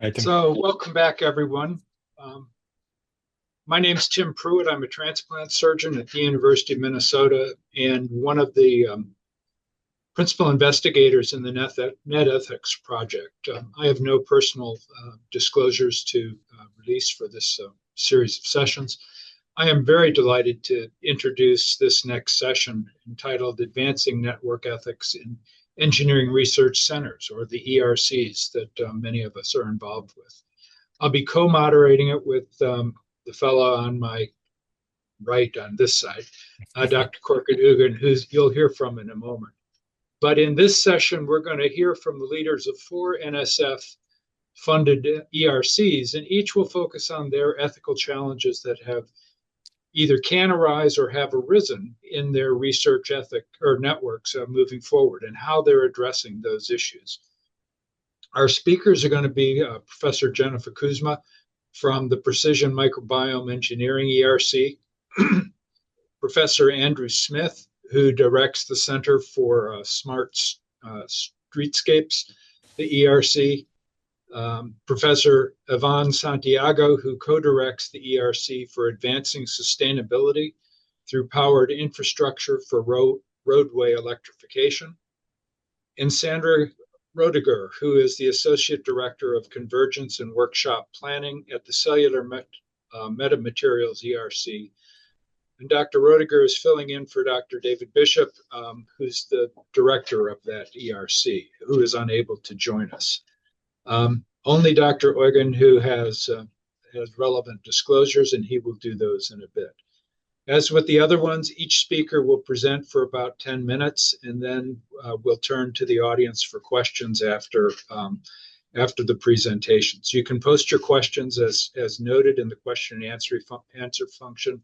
Right. So welcome back, everyone. My name's Tim Pruett. I'm a transplant surgeon at the University of Minnesota and one of the principal investigators in the NetEthics project. I have no personal disclosures to release for this series of sessions. I am very delighted to introduce this next session entitled Advancing Network Ethics in Engineering Research Centers, or the ERCs that many of us are involved with. I'll be co-moderating it with the fellow on my right on this side, Dr. Korkut Uygun, who you'll hear from in a moment. But in this session, we're going to hear from the leaders of 4 NSF-funded ERCs, and each will focus on their ethical challenges that have either can arise or have arisen in their research ethic or networks moving forward and how they're addressing those issues. Our speakers are going to be Professor Jennifer Kuzma from the Precision Microbiome Engineering ERC, Professor Andrew Smyth, who directs the Center for Smart Streetscapes, the ERC, Professor Ivonne Santiago, who co-directs the ERC for Advancing Sustainability through Powered Infrastructure for Roadway Electrification, and Sandra Rodegher, who is the Associate Director of Convergence and Workshop Planning at the Cellular Metamaterials ERC. And Dr. Rodegher is filling in for Dr. David Bishop, who's the director of that ERC, who is unable to join us. Only Dr. Uygun, who has relevant disclosures, and he will do those in a bit. As with the other ones, each speaker will present for about 10 minutes, and then we'll turn to the audience for questions after the presentations. You can post your questions as noted in the question and answer function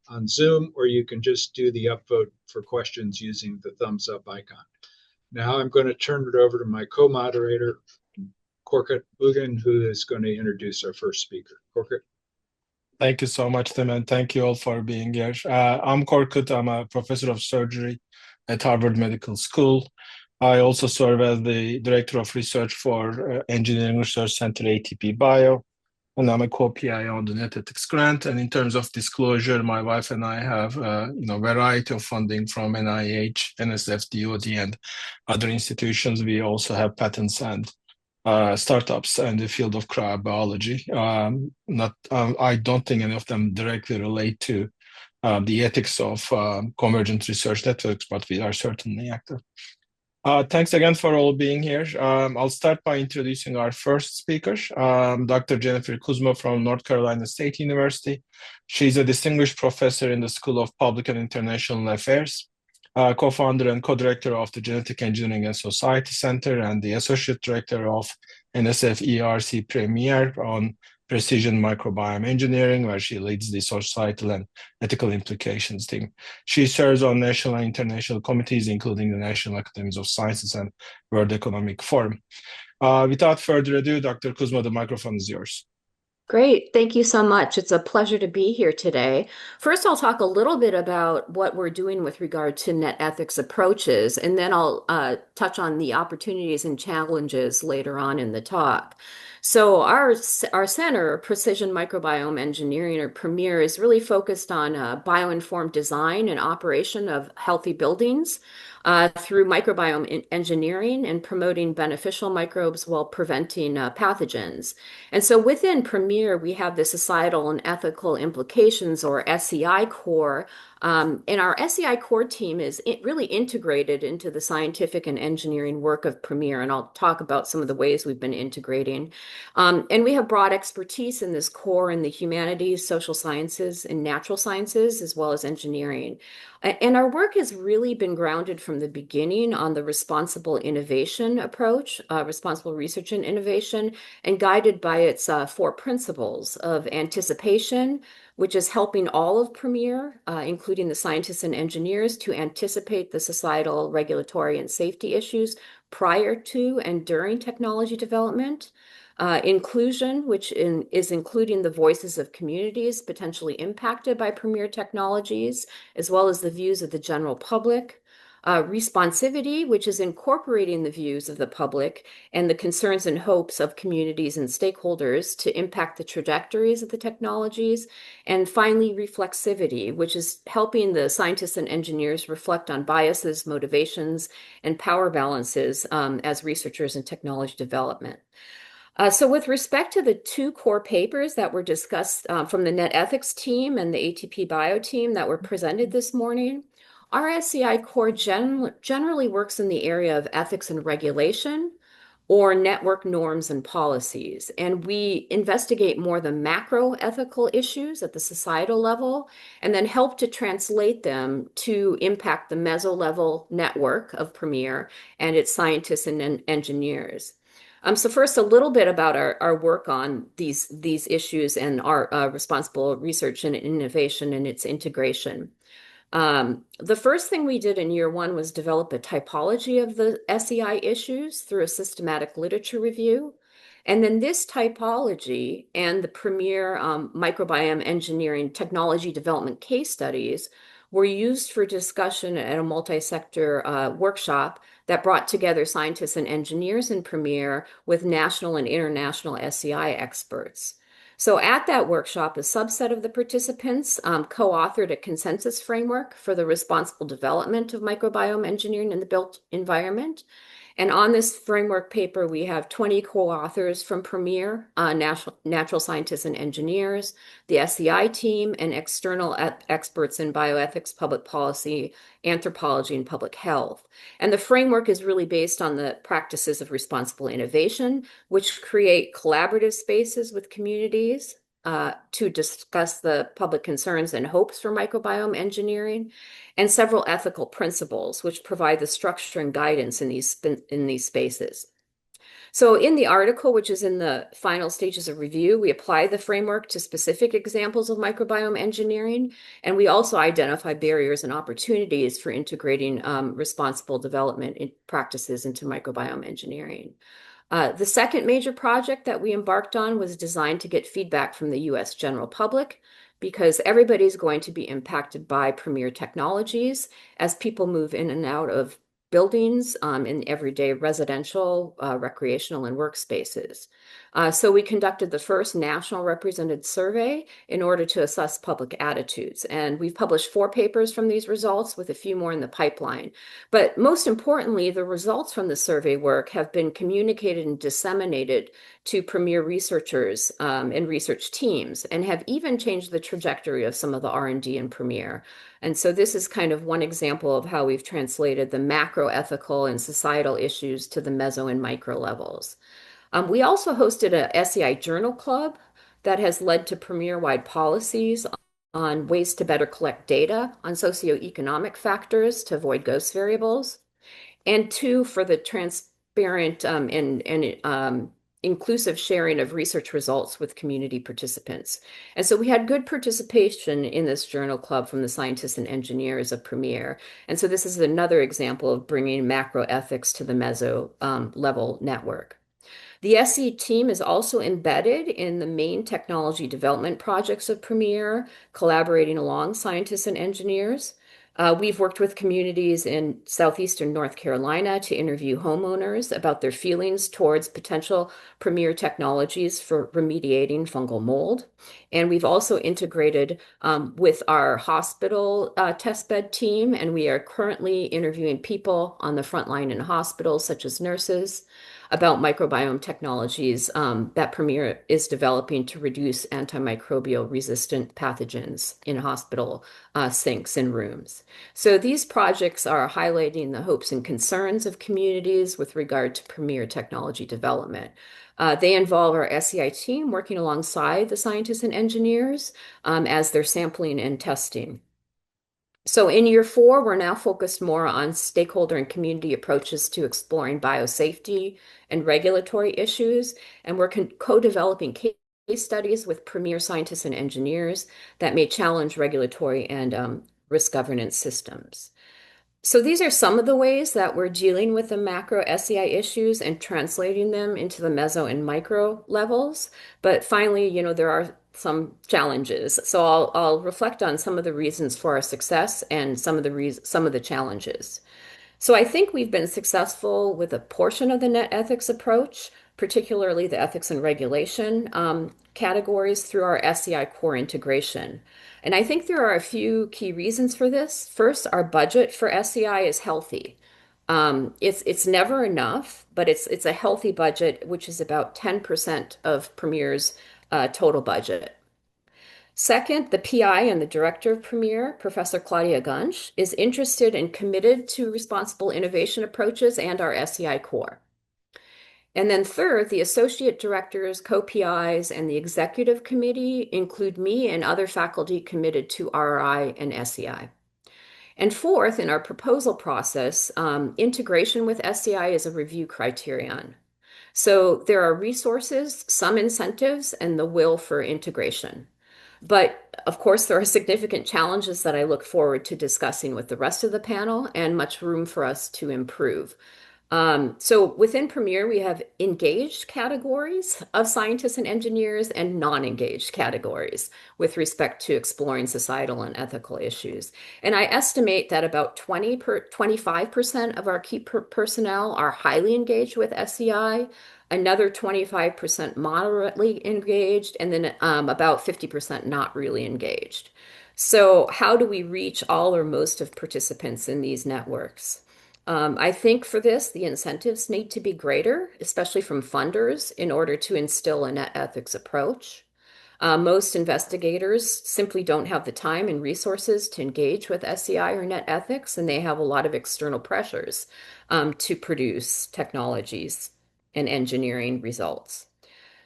on Zoom, or you can just do the upvote for questions using the thumbs up icon. Now I'm going to turn it over to my co-moderator, Korkut Uygun, who is going to introduce our first speaker. Korkut. Thank you so much, Tim, and thank you all for being here. I'm Korkut. I'm a professor of surgery at Harvard Medical School. I also serve as the Director of Research for Engineering Research Center, ATP Bio, and I'm a co-PI on the NetEthics grant. And in terms of disclosure, my wife and I have a variety of funding from NIH, NSF, DoD, and other institutions. We also have patents and startups in the field of cryobiology. I don't think any of them directly relate to the ethics of convergent research networks, but we are certainly active. Thanks again for all being here. I'll start by introducing our first speaker, Dr. Jennifer Kuzma from North Carolina State University. She's a distinguished professor in the School of Public and International Affairs, co-founder and co-director of the Genetic Engineering and Society Center, and the associate director of NSF ERC Premier on Precision Microbiome Engineering, where she leads the societal and ethical implications team. She serves on national and international committees, including the National Academies of Sciences and World Economic Forum. Without further ado, Dr. Kuzma, the microphone is yours. Great. Thank you so much. It's a pleasure to be here today. First, I'll talk a little bit about what we're doing with regard to net ethics approaches, and then I'll touch on the opportunities and challenges later on in the talk. So our center, Precision Microbiome Engineering, or Premier, is really focused on bioinformed design and operation of healthy buildings through microbiome engineering and promoting beneficial microbes while preventing pathogens. And so within Premier, we have the societal and ethical implications, or SEI core. And our SEI core team is really integrated into the scientific and engineering work of Premier, and I'll talk about some of the ways we've been integrating. And we have broad expertise in this core in the humanities, social sciences, and natural sciences, as well as engineering. And our work has really been grounded from the beginning on the responsible innovation approach, responsible research and innovation, and guided by its 4 principles of anticipation, which is helping all of Premier, including the scientists and engineers, to anticipate the societal, regulatory, and safety issues prior to and during technology development. Inclusion, which is including the voices of communities potentially impacted by Premier technologies, as well as the views of the general public. Responsivity, which is incorporating the views of the public and the concerns and hopes of communities and stakeholders to impact the trajectories of the technologies. And finally, reflexivity, which is helping the scientists and engineers reflect on biases, motivations, and power balances as researchers in technology development. So with respect to the two core papers that were discussed from the NetEthics team and the ATP Bio team that were presented this morning, our SCI core generally works in the area of ethics and regulation or network norms and policies. And we investigate more the macro ethical issues at the societal level and then help to translate them to impact the meso level network of Premier and its scientists and engineers. So first, a little bit about our work on these issues and our responsible research and innovation and its integration. The first thing we did in year one was develop a typology of the SEI issues through a systematic literature review. And then this typology and the premier microbiome engineering technology development case studies were used for discussion at a multi-sector workshop that brought together scientists and engineers in Premier with national and international SEI experts. So at that workshop, a subset of the participants co-authored a consensus framework for the responsible development of microbiome engineering in the built environment. And on this framework paper, we have 20 co-authors from Premier, natural scientists and engineers, the SEI team, and external experts in bioethics, public policy, anthropology, and public health. And the framework is really based on the practices of responsible innovation, which create collaborative spaces with communities to discuss the public concerns and hopes for microbiome engineering, and several ethical principles which provide the structure and guidance in these spaces. So in the article, which is in the final stages of review, we apply the framework to specific examples of microbiome engineering, and we also identify barriers and opportunities for integrating responsible development practices into microbiome engineering. The second major project that we embarked on was designed to get feedback from the US general public, because everybody's going to be impacted by Premier technologies as people move in and out of buildings in everyday residential, recreational, and workspaces. So we conducted the first national represented survey in order to assess public attitudes. And we've published 4 papers from these results with a few more in the pipeline. But most importantly, the results from the survey work have been communicated and disseminated to Premier researchers and research teams, and have even changed the trajectory of some of the R&D in Premier. And so this is kind of one example of how we've translated the macro ethical and societal issues to the meso and micro levels. We also hosted a SEI Journal Club that has led to Premier-wide policies on ways to better collect data on socioeconomic factors to avoid ghost variables, and 2, for the transparent and inclusive sharing of research results with community participants. And so we had good participation in this journal club from the scientists and engineers of Premier. And so this is another example of bringing macro ethics to the meso level network. The SE team is also embedded in the main technology development projects of Premier, collaborating along scientists and engineers. We've worked with communities in southeastern North Carolina to interview homeowners about their feelings towards potential Premier technologies for remediating fungal mold. And we've also integrated with our hospital testbed team, and we are currently interviewing people on the front line in hospitals, such as nurses, about microbiome technologies that Premier is developing to reduce antimicrobial resistant pathogens in hospital sinks and rooms. So these projects are highlighting the hopes and concerns of communities with regard to Premier technology development. They involve our SEI team working alongside the scientists and engineers as they're sampling and testing. So in year 4, we're now focused more on stakeholder and community approaches to exploring biosafety and regulatory issues, and we're co-developing case studies with Premier scientists and engineers that may challenge regulatory and risk governance systems. So these are some of the ways that we're dealing with the macro SEI issues and translating them into the meso and micro levels. But finally, there are some challenges. So I'll reflect on some of the reasons for our success and some of the challenges. So I think we've been successful with a portion of the net ethics approach, particularly the ethics and regulation categories through our SEI core integration. And I think there are a few key reasons for this. First, our budget for SEI is healthy. It's never enough, but it's a healthy budget, which is about 10% of Premier's total budget. Second, the PI and the director of Premier, Professor Claudia Gunsch, is interested and committed to responsible innovation approaches and our SEI core. And then third, the associate directors, co-PIs, and the executive committee include me and other faculty committed to RI and SEI. And fourth, in our proposal process, integration with SEI is a review criterion. So there are resources, some incentives, and the will for integration. But of course, there are significant challenges that I look forward to discussing with the rest of the panel and much room for us to improve. So within Premier, we have engaged categories of scientists and engineers and non-engaged categories with respect to exploring societal and ethical issues. And I estimate that about 25% of our key personnel are highly engaged with SEI, another 25% moderately engaged, and then about 50% not really engaged. So how do we reach all or most of participants in these networks? I think for this, the incentives need to be greater, especially from funders, in order to instill a net ethics approach. Most investigators simply don't have the time and resources to engage with SEI or net ethics, and they have a lot of external pressures to produce technologies and engineering results.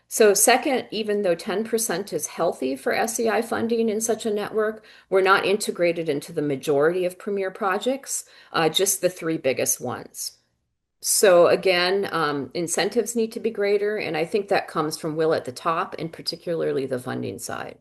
So second, even though 10% is healthy for SEI funding in such a network, we're not integrated into the majority of Premier projects, just the three biggest ones. So again, incentives need to be greater, and I think that comes from will at the top, and particularly the funding side.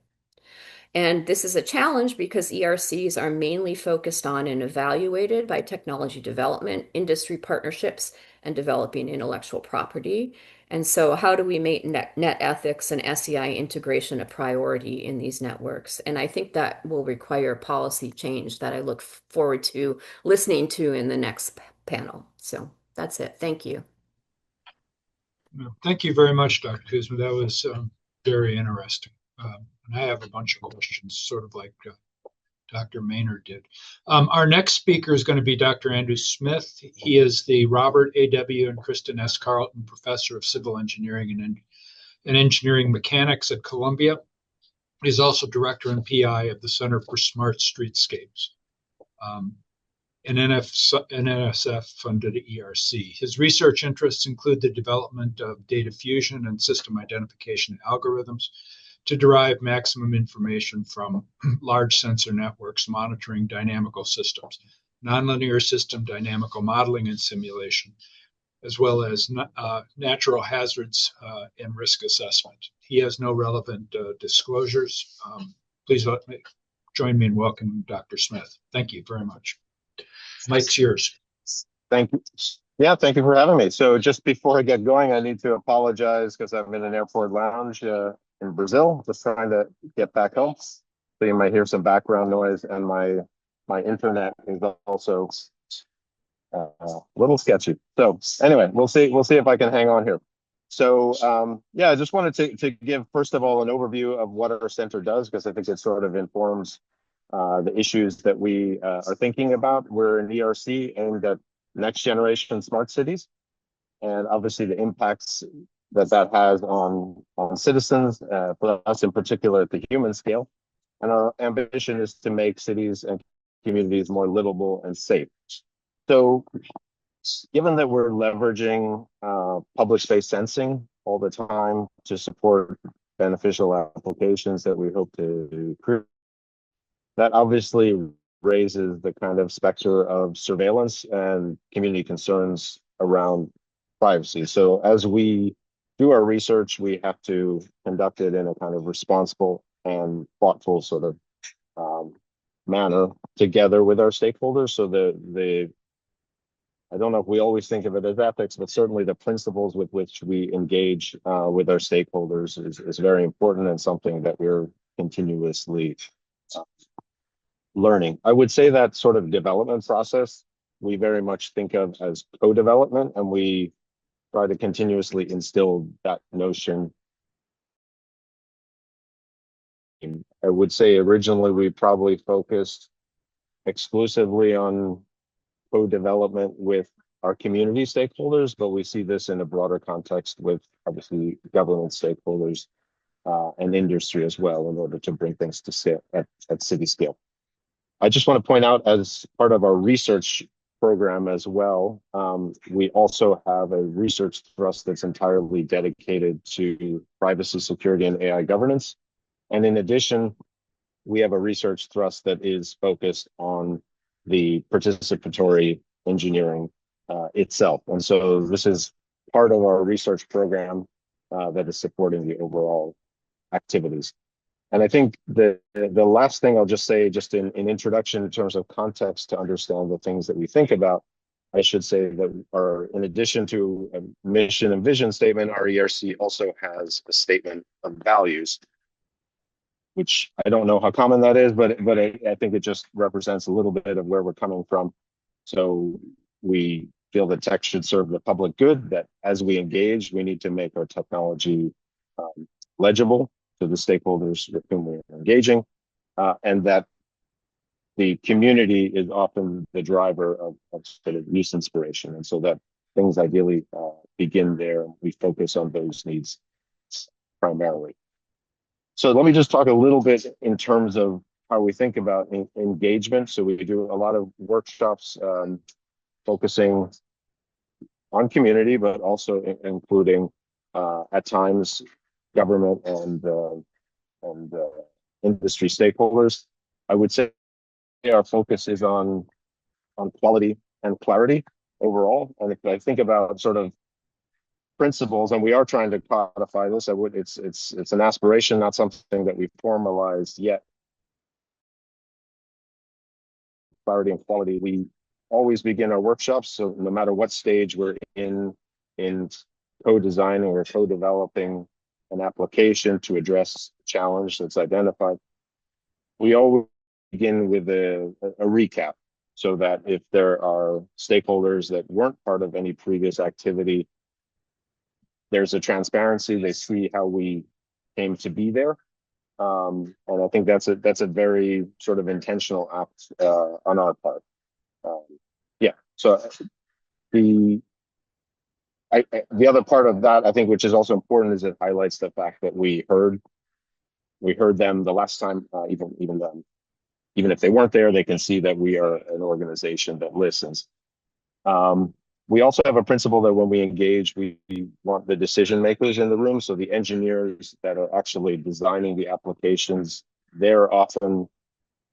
And this is a challenge because ERCs are mainly focused on and evaluated by technology development, industry partnerships, and developing intellectual property. And so how do we make net ethics and SEI integration a priority in these networks? And I think that will require policy change that I look forward to listening to in the next panel. So that's it. Thank you. Thank you very much, Dr. Kuzma. That was very interesting. And I have a bunch of questions, sort of like Dr. Maynard did. Our next speaker is going to be Dr. Andrew Smyth. He is the Robert A.W. and Kristen S. Carlton Professor of Civil Engineering and Engineering Mechanics at Columbia. He's also Director and PI of the Center for Smart Streetscapes, an NSF-funded ERC. His research interests include the development of data fusion and system identification algorithms to derive maximum information from large sensor networks monitoring dynamical systems, nonlinear system dynamical modeling and simulation, as well as natural hazards and risk assessment. He has no relevant disclosures. Please join me in welcoming Dr. Smyth. Thank you very much. Mike's yours. Thank you. Yeah, thank you for having me. So just before I get going, I need to apologize because I'm in an airport lounge in Brazil, just trying to get back home. So you might hear some background noise, and my internet is also a little sketchy. So anyway, we'll see if I can hang on here. So yeah, I just wanted to give, first of all, an overview of what our center does, because I think it sort of informs the issues that we are thinking about. We're an ERC aimed at next generation smart cities, and obviously the impacts that has on citizens, for us in particular at the human scale. And our ambition is to make cities and communities more livable and safe. So given that we're leveraging public space sensing all the time to support beneficial applications that we hope to create, that obviously raises the kind of specter of surveillance and community concerns around privacy. So as we do our research, we have to conduct it in a kind of responsible and thoughtful sort of manner together with our stakeholders. So I don't know if we always think of it as ethics, but certainly the principles with which we engage with our stakeholders is very important and something that we're continuously learning. I would say that sort of development process we very much think of as co-development, and we try to continuously instill that notion. I would say originally we probably focused exclusively on co-development with our community stakeholders, but we see this in a broader context with obviously government stakeholders and industry as well, in order to bring things to scale at city scale. I just want to point out, as part of our research program as well, we also have a research thrust that's entirely dedicated to privacy, security, and AI governance. And in addition, we have a research thrust that is focused on the participatory engineering itself. And so this is part of our research program that is supporting the overall activities. And I think the last thing I'll just say, just in introduction in terms of context to understand the things that we think about, I should say that in addition to a mission and vision statement, our ERC also has a statement of values, which I don't know how common that is, but I think it just represents a little bit of where we're coming from. So we feel that tech should serve the public good, that as we engage, we need to make our technology legible to the stakeholders with whom we're engaging, and that the community is often the driver of sort of use inspiration. And so that things ideally begin there. We focus on those needs primarily. So let me just talk a little bit in terms of how we think about engagement. So we do a lot of workshops focusing on community, but also including at times government and industry stakeholders. I would say our focus is on quality and clarity overall. And if I think about sort of principles, and we are trying to codify this, it's an aspiration, not something that we've formalized yet. Clarity and quality, we always begin our workshops, so no matter what stage we're in co-designing or co-developing an application to address a challenge that's identified, we always begin with a recap, so that if there are stakeholders that weren't part of any previous activity, there's a transparency, they see how we came to be there. And I think that's a very sort of intentional act on our part. Yeah, so the other part of that, I think, which is also important, is it highlights the fact that we heard them the last time, even if they weren't there, they can see that we are an organization that listens. We also have a principle that when we engage, we want the decision makers in the room. So the engineers that are actually designing the applications, they're often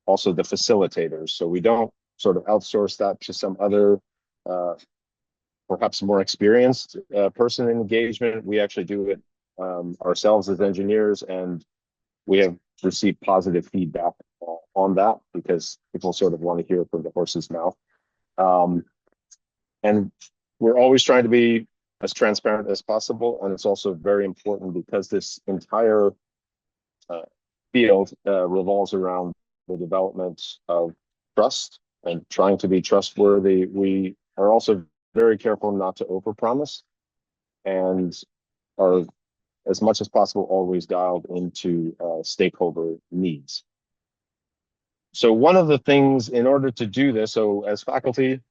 also the facilitators. So we don't sort of outsource that to some other, perhaps more experienced person in engagement. We actually do it ourselves as engineers, and we have received positive feedback on that, because people sort of want to hear from the horse's mouth. And we're always trying to be as transparent as possible. And it's also very important because this entire field revolves around the development of trust and trying to be trustworthy. We are also very careful not to overpromise, and are, as much as possible, always dialed into stakeholder needs. So one of the things, in order to do this, so as faculty,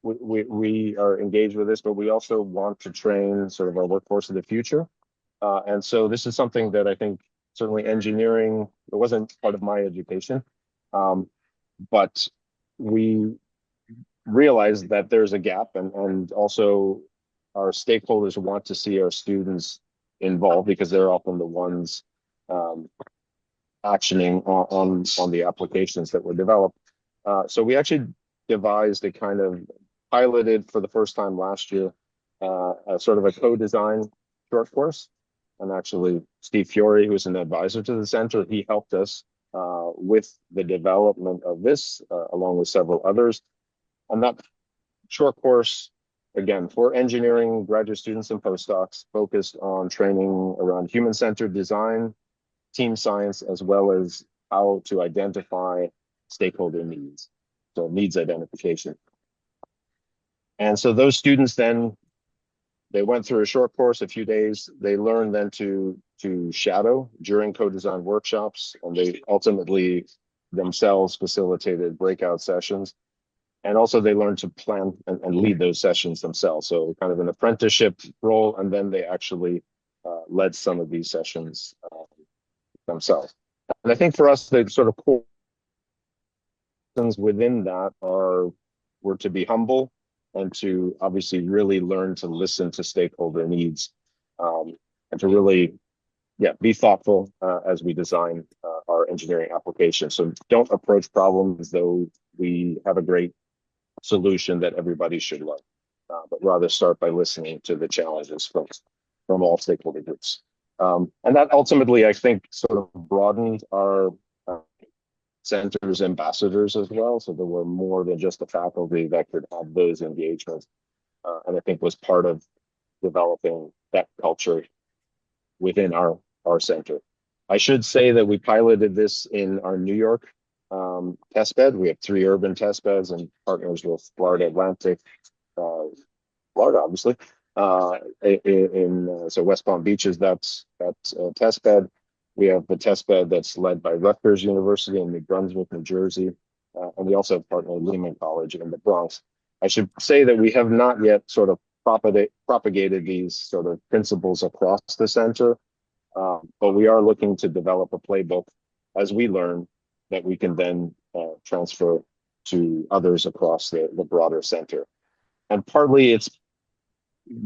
we are engaged with this, but we also want to train sort of our workforce of the future. And so this is something that I think certainly engineering, it wasn't part of my education, but we realized that there's a gap, and also our stakeholders want to see our students involved, because they're often the ones actioning on the applications that were developed. So we actually devised a kind of piloted for the first time last year, a sort of a co-design short course. And actually, Steve Fiore, who's an advisor to the center, he helped us with the development of this, along with several others. And that short course, again, for engineering graduate students and postdocs, focused on training around human-centered design, team science, as well as how to identify stakeholder needs. So needs identification. And so those students then, they went through a short course, a few days. They learned then to shadow during co-design workshops, and they ultimately themselves facilitated breakout sessions. And also they learned to plan and lead those sessions themselves. So kind of an apprenticeship role, and then they actually led some of these sessions themselves. And I think for us, the sort of core within that were to be humble and to obviously really learn to listen to stakeholder needs, and to really, be thoughtful as we design our engineering application. So don't approach problems as though we have a great solution that everybody should love, but rather start by listening to the challenges from all stakeholder groups. And that ultimately, I think, sort of broadened our center's ambassadors as well. So there were more than just the faculty that could have those engagements, and I think was part of developing that culture within our center. I should say that we piloted this in our New York test bed. We have 3 urban test beds and partners with Florida Atlantic, Florida, obviously. So West Palm Beach is that's a test bed. We have the test bed that's led by Rutgers University in New Brunswick, New Jersey, and we also have partnered with Lehman College in the Bronx. I should say that we have not yet sort of propagated these sort of principles across the center, but we are looking to develop a playbook as we learn that we can then transfer to others across the broader center. And partly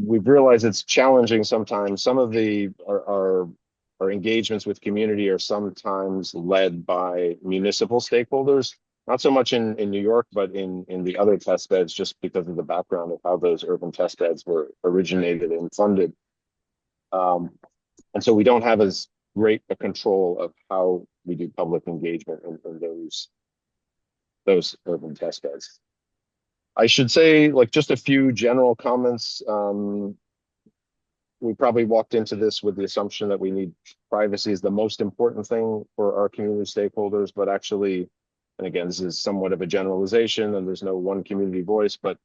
we've realized it's challenging sometimes. Some of our engagements with community are sometimes led by municipal stakeholders, not so much in New York, but in the other test beds, just because of the background of how those urban test beds were originated and funded. And so we don't have as great a control of how we do public engagement in those urban test beds. I should say, like, just a few general comments. We probably walked into this with the assumption that we need privacy is the most important thing for our community stakeholders, but actually, and again, this is somewhat of a generalization and there's no one community voice, but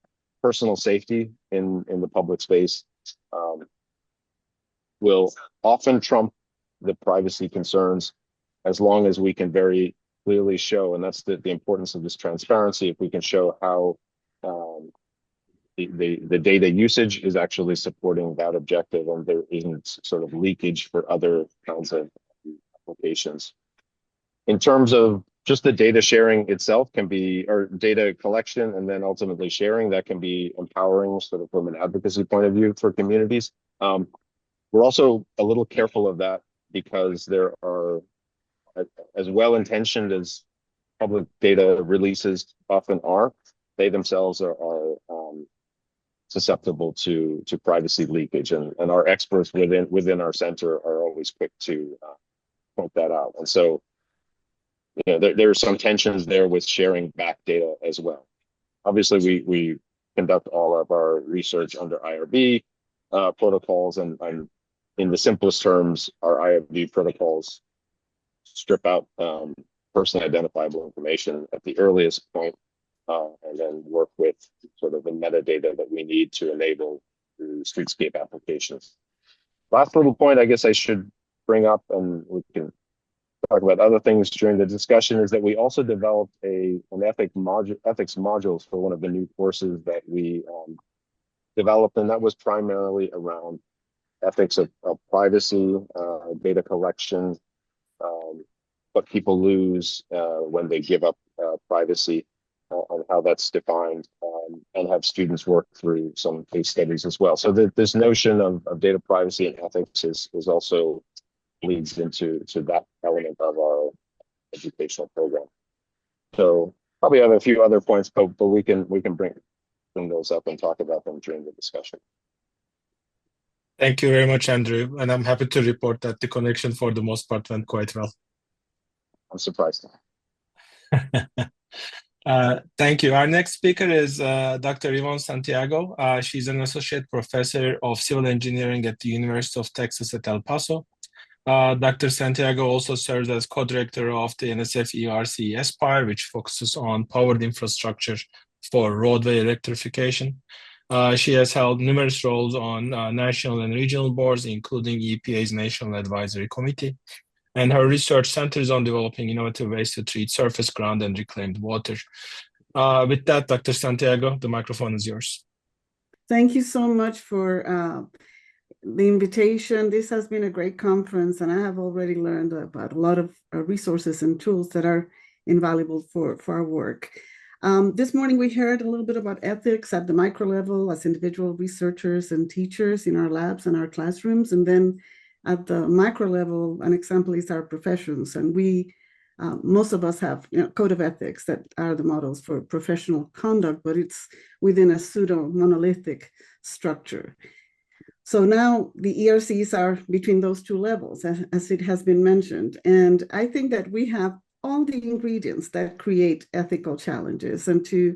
personal safety in the public space will often trump the privacy concerns, as long as we can very clearly show, and that's the importance of this transparency, if we can show how the data usage is actually supporting that objective and there isn't sort of leakage for other kinds of applications. In terms of just the data sharing itself can be, or data collection and then ultimately sharing, that can be empowering sort of from an advocacy point of view for communities. We're also a little careful of that because there are, as well-intentioned as public data releases often are, they themselves are susceptible to privacy leakage, and our experts within our center are always quick to point that out. And so, there are some tensions there with sharing back data as well. Obviously, we conduct all of our research under IRB protocols, and in the simplest terms, our IRB protocols strip out personally identifiable information at the earliest point, and then work with sort of the metadata that we need to enable the streetscape applications. Last little point I guess I should bring up, and we can talk about other things during the discussion, is that we also developed an ethics modules for one of the new courses that we developed, and that was primarily around ethics of privacy, data collection, what people lose when they give up privacy, and how that's defined, and have students work through some case studies as well. So this notion of data privacy and ethics is also leads into that element of our educational program. So probably have a few other points, but we can bring those up and talk about them during the discussion. Thank you very much, Andrew. And I'm happy to report that the connection for the most part went quite well. I'm surprised. Thank you. Our next speaker is Dr. Ivonne Santiago. She's an associate professor of civil engineering at the University of Texas at El Paso. Dr. Santiago also serves as co-director of the NSF ERC Aspire, which focuses on powered infrastructure for roadway electrification. She has held numerous roles on national and regional boards, including EPA's National Advisory Committee. And her research centers on developing innovative ways to treat surface, ground, and reclaimed water. With that, Dr. Santiago, the microphone is yours. Thank you so much for the invitation. This has been a great conference, and I have already learned about a lot of resources and tools that are invaluable for our work. This morning, we heard a little bit about ethics at the micro level as individual researchers and teachers in our labs and our classrooms. And then at the macro level, an example is our professions. And we, most of us have code of ethics that are the models for professional conduct, but it's within a pseudo monolithic structure. So now the ERCs are between those two levels, as it has been mentioned. And I think that we have all the ingredients that create ethical challenges. And to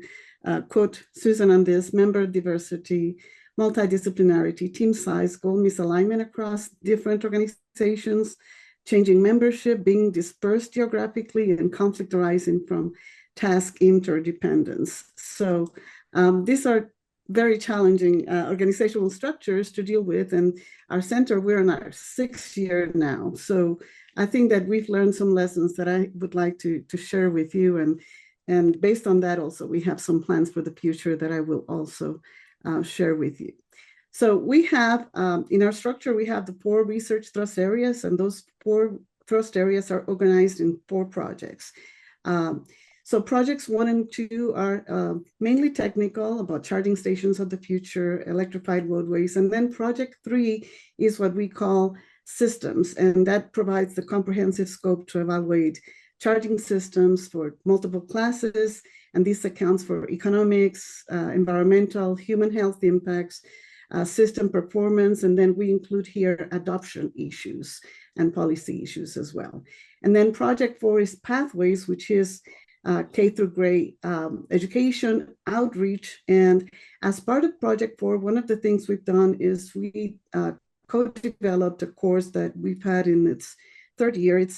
quote Susan on this, member diversity, multidisciplinarity, team size, goal misalignment across different organizations, changing membership, being dispersed geographically, and conflict arising from task interdependence. So these are very challenging organizational structures to deal with. And our center, we're in our 6th year now. So I think that we've learned some lessons that I would like to share with you. And based on that also, we have some plans for the future that I will also share with you. So we have, in our structure, we have the 4 research thrust areas, and those 4 thrust areas are organized in 4 projects. So projects 1 and 2 are mainly technical, about charging stations of the future, electrified roadways. And then project 3 is what we call systems, and that provides the comprehensive scope to evaluate charging systems for multiple classes. And this accounts for economics, environmental, human health impacts, system performance, and then we include here adoption issues and policy issues as well. And then project 4 is pathways, which is K through grade education, outreach. And as part of project 4, one of the things we've done is we co-developed a course that we've had in its 3rd year. It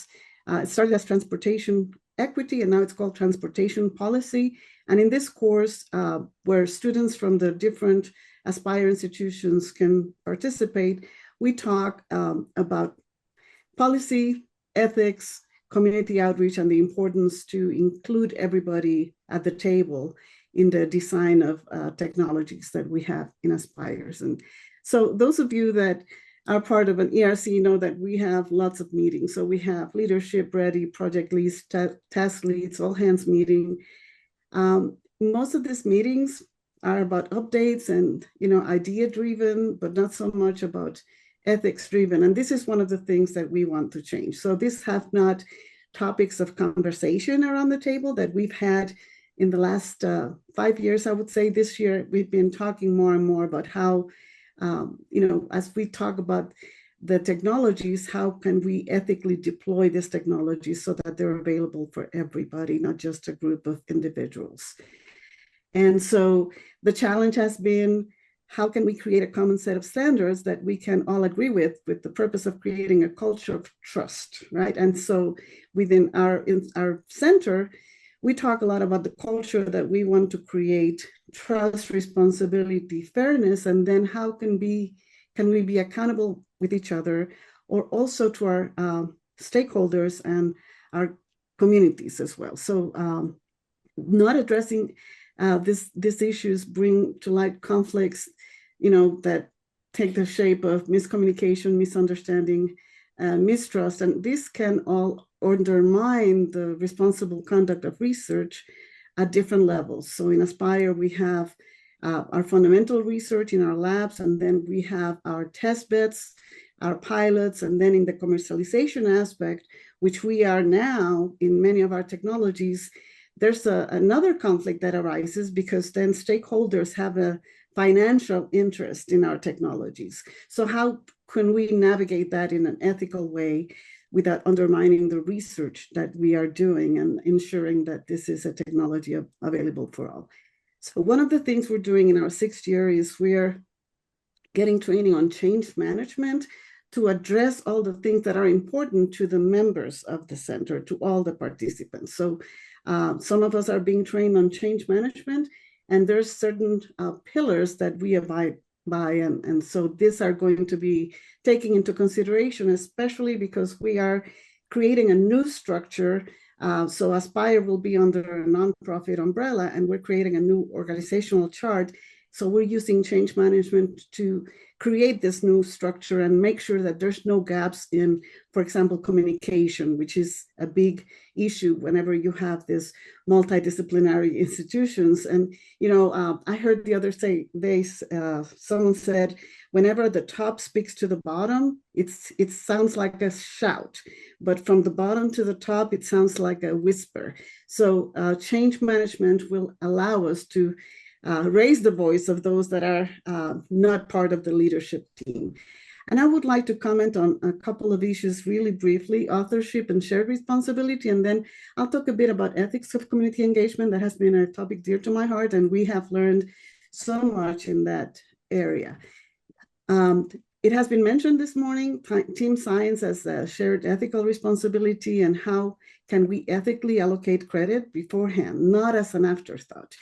started as transportation equity, and now it's called transportation policy. And in this course, where students from the different Aspire institutions can participate, we talk about policy, ethics, community outreach, and the importance to include everybody at the table in the design of technologies that we have in Aspires. And so those of you that are part of an ERC know that we have lots of meetings. So we have leadership ready, project leads, task leads, all hands meeting. Most of these meetings are about updates and idea driven, but not so much about ethics driven. And this is one of the things that we want to change. So these have not topics of conversation around the table that we've had in the last 5 years. I would say this year we've been talking more and more about how, as we talk about the technologies, how can we ethically deploy this technology so that they're available for everybody, not just a group of individuals. And so the challenge has been, how can we create a common set of standards that we can all agree with the purpose of creating a culture of trust, right? And so within our center, we talk a lot about the culture that we want to create: trust, responsibility, fairness, and then how can we be accountable with each other, or also to our stakeholders and our communities as well. So not addressing these issues bring to light conflicts, that take the shape of miscommunication, misunderstanding, mistrust, and this can all undermine the responsible conduct of research at different levels. So in Aspire, we have our fundamental research in our labs, and then we have our test beds, our pilots, and then in the commercialization aspect, which we are now in many of our technologies, there's another conflict that arises because then stakeholders have a financial interest in our technologies. So how can we navigate that in an ethical way without undermining the research that we are doing and ensuring that this is a technology available for all? So one of the things we're doing in our 6th year is we're getting training on change management to address all the things that are important to the members of the center, to all the participants. So some of us are being trained on change management, And there's certain pillars that we abide by. And so these are going to be taken into consideration, especially because we are creating a new structure. So Aspire will be under a nonprofit umbrella, and we're creating a new organizational chart. So we're using change management to create this new structure and make sure that there's no gaps in, for example, communication, which is a big issue whenever you have this multidisciplinary institutions. And, I heard the other day, someone said, whenever the top speaks to the bottom, it sounds like a shout, but from the bottom to the top, it sounds like a whisper. So change management will allow us to raise the voice of those that are not part of the leadership team. And I would like to comment on a couple of issues really briefly: authorship and shared responsibility. And then I'll talk a bit about ethics of community engagement. That has been a topic dear to my heart, and we have learned so much in that area. It has been mentioned this morning, team science as a shared ethical responsibility, and how can we ethically allocate credit beforehand, not as an afterthought.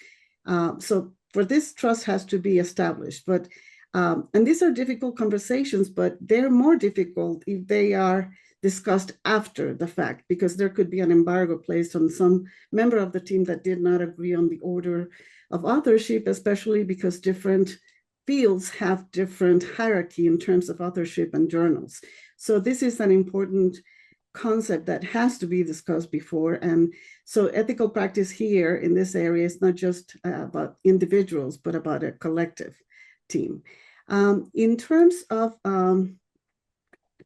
So for this, trust has to be established. But and these are difficult conversations, but they're more difficult if they are discussed after the fact, because there could be an embargo placed on some member of the team that did not agree on the order of authorship, especially because different fields have different hierarchy in terms of authorship and journals. So this is an important concept that has to be discussed before. And so ethical practice here in this area is not just about individuals, but about a collective team. In terms of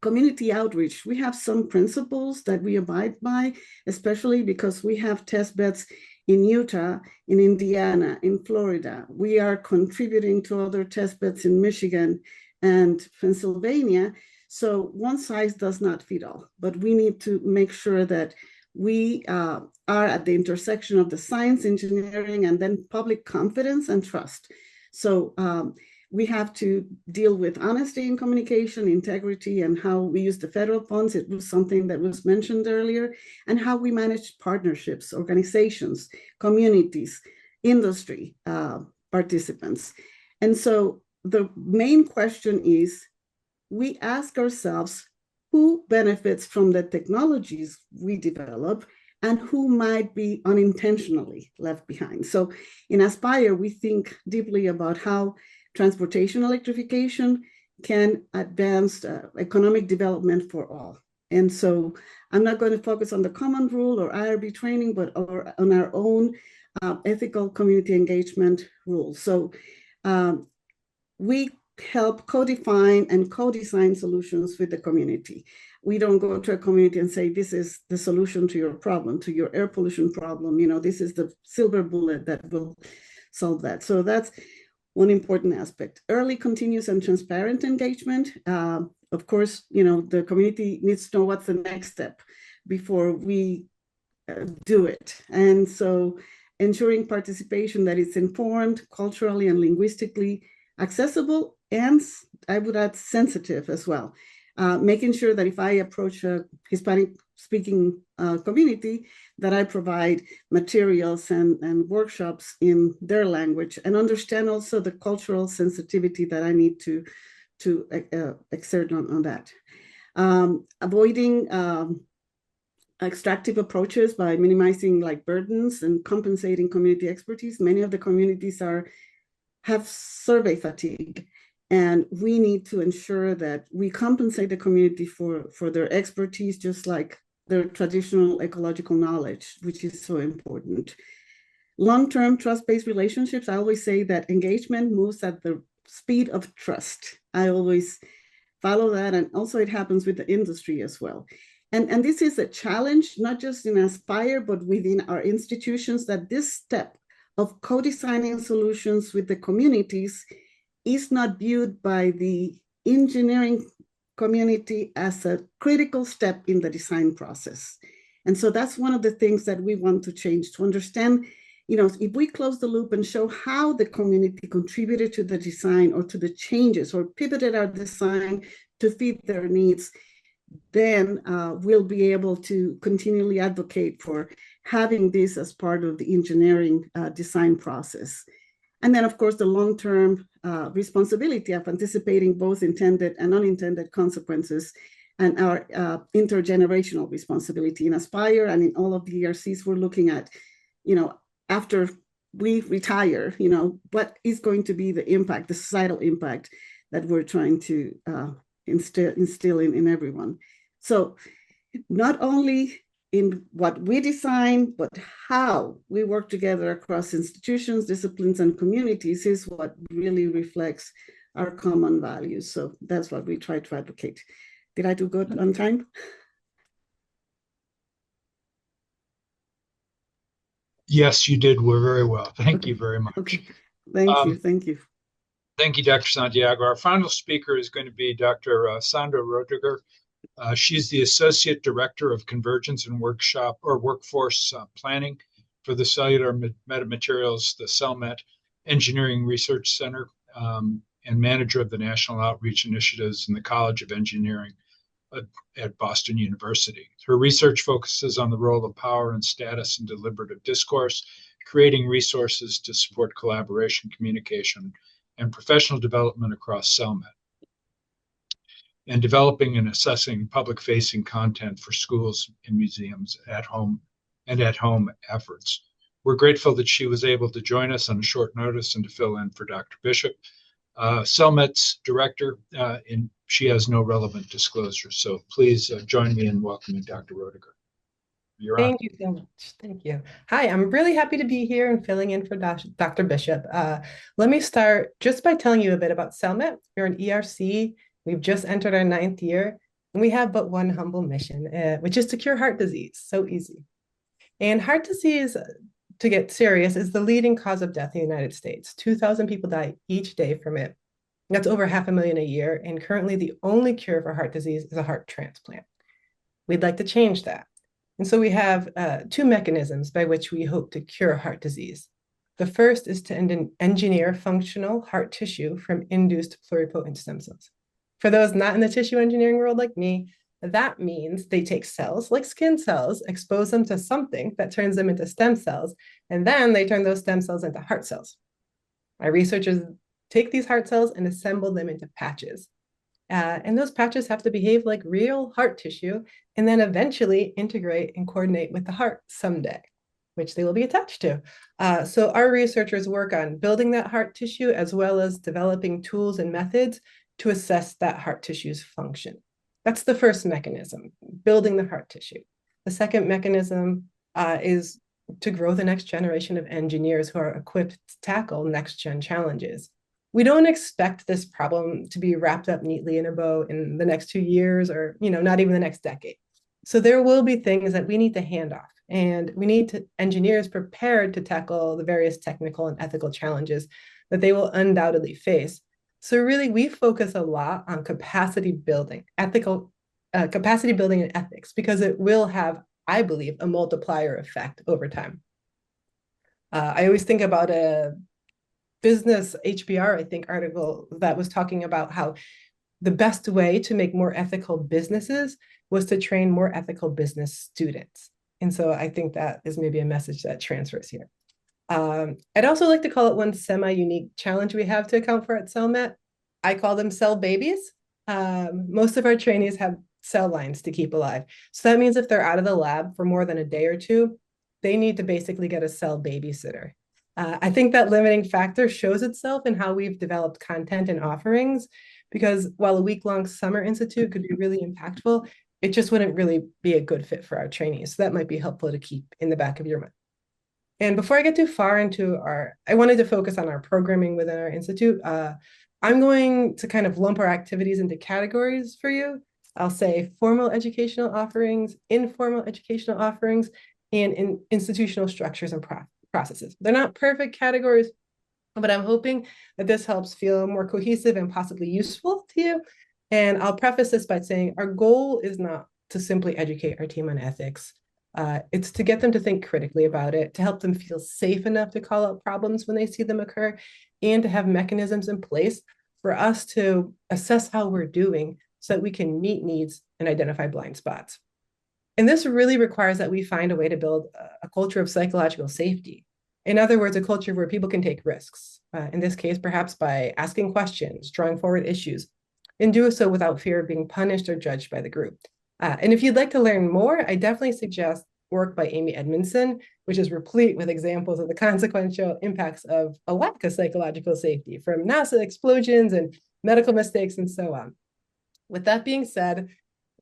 community outreach, we have some principles that we abide by, especially because we have test beds in Utah, in Indiana, in Florida. We are contributing to other test beds in Michigan and Pennsylvania. So one size does not fit all, but we need to make sure that we are at the intersection of the science, engineering, and then public confidence and trust. So we have to deal with honesty in communication, integrity, and how we use the federal funds. It was something that was mentioned earlier, and how we manage partnerships, organizations, communities, industry participants. And so the main question is, we ask ourselves who benefits from the technologies we develop and who might be unintentionally left behind. So in Aspire, we think deeply about how transportation electrification can advance economic development for all. And so I'm not going to focus on the common rule or IRB training, but on our own ethical community engagement rules. So we help co-define and co-design solutions with the community. We don't go to a community and say, this is the solution to your problem, to your air pollution problem. This is the silver bullet that will solve that. So that's one important aspect. Early, continuous, and transparent engagement. Of course, the community needs to know what's the next step before we do it. And so ensuring participation that is informed, culturally and linguistically accessible, and I would add sensitive as well. Making sure that if I approach a Hispanic-speaking community, that I provide materials and workshops in their language, and understand also the cultural sensitivity that I need to exert on that. Avoiding extractive approaches by minimizing burdens and compensating community expertise. Many of the communities have survey fatigue, and we need to ensure that we compensate the community for their expertise, just like their traditional ecological knowledge, which is so important. Long-term trust-based relationships, I always say that engagement moves at the speed of trust. I always follow that, and also it happens with the industry as well. And this is a challenge, not just in Aspire, but within our institutions, that this step of co-designing solutions with the communities is not viewed by the engineering community as a critical step in the design process. And so that's one of the things that we want to change, to understand, if we close the loop and show how the community contributed to the design or to the changes or pivoted our design to fit their needs, then we'll be able to continually advocate for having this as part of the engineering design process. And then, of course, the long-term responsibility of anticipating both intended and unintended consequences, and our intergenerational responsibility in Aspire and in all of the ERCs we're looking at, after we retire, what is going to be the impact, the societal impact that we're trying to instill in everyone. So not only in what we design, but how we work together across institutions, disciplines, and communities is what really reflects our common values. So that's what we try to advocate. Did I do good on time? Yes, you did very well. Thank you very much. Okay. Thank you. Thank you. Thank you, Dr. Santiago. Our final speaker is going to be Dr. Sandra Rodegher. She's the Associate Director of Convergence and Workforce Planning for the Cellular Metamaterials, the CELMET Engineering Research Center, and manager of the National Outreach Initiatives in the College of Engineering at Boston University. Her research focuses on the role of power and status in deliberative discourse, creating resources to support collaboration, communication, and professional development across CELMET, and developing and assessing public-facing content for schools and museums at home efforts. We're grateful that she was able to join us on a short notice and to fill in for Dr. Bishop. CELMET's director, and she has no relevant disclosures. So please join me in welcoming Dr. Rodegher. You're on. Thank you so much. Thank you. Hi, I'm really happy to be here and filling in for Dr. Bishop. Let me start just by telling you a bit about CELMET. We're an ERC. We've just entered our 9th year, and we have but one humble mission, which is to cure heart disease. So easy. And heart disease, to get serious, is the leading cause of death in the United States. 2,000 people die each day from it. That's over 500,000 a year. And currently the only cure for heart disease is a heart transplant. We'd like to change that. And so we have 2 mechanisms by which we hope to cure heart disease. The first is to engineer functional heart tissue from induced pluripotent stem cells. For those not in the tissue engineering world like me, that means they take cells like skin cells, expose them to something that turns them into stem cells, and then they turn those stem cells into heart cells. My researchers take these heart cells and assemble them into patches. And those patches have to behave like real heart tissue and then eventually integrate and coordinate with the heart someday, which they will be attached to. So our researchers work on building that heart tissue as well as developing tools and methods to assess that heart tissue's function. That's the first mechanism, building the heart tissue. The second mechanism is to grow the next generation of engineers who are equipped to tackle next-gen challenges. We don't expect this problem to be wrapped up neatly in a bow in the next 2 years or, not even the next decade. So there will be things that we need to hand off, and we need engineers prepared to tackle the various technical and ethical challenges that they will undoubtedly face. So really, we focus a lot on capacity building, capacity building and ethics, because it will have, I believe, a multiplier effect over time. I always think about a business HBR, I think, article that was talking about how the best way to make more ethical businesses was to train more ethical business students. And so I think that is maybe a message that transfers here. I'd also like to call it one semi-unique challenge we have to account for at CELMET. I call them cell babies. Most of our trainees have cell lines to keep alive. So that means if they're out of the lab for more than a day or two, they need to basically get a cell babysitter. I think that limiting factor shows itself in how we've developed content and offerings, because while a week-long summer institute could be really impactful, it just wouldn't really be a good fit for our trainees. So that might be helpful to keep in the back of your mind. And before I get too far into I wanted to focus on our programming within our institute. I'm going to kind of lump our activities into categories for you. I'll say formal educational offerings, informal educational offerings, and institutional structures and processes. They're not perfect categories, but I'm hoping that this helps feel more cohesive and possibly useful to you. And I'll preface this by saying our goal is not to simply educate our team on ethics. It's to get them to think critically about it, to help them feel safe enough to call out problems when they see them occur, and to have mechanisms in place for us to assess how we're doing so that we can meet needs and identify blind spots. And this really requires that we find a way to build a culture of psychological safety. In other words, a culture where people can take risks, in this case, perhaps by asking questions, drawing forward issues, and do so without fear of being punished or judged by the group. And if you'd like to learn more, I definitely suggest work by Amy Edmondson, which is replete with examples of the consequential impacts of a lack of psychological safety, from NASA explosions and medical mistakes and so on. With that being said,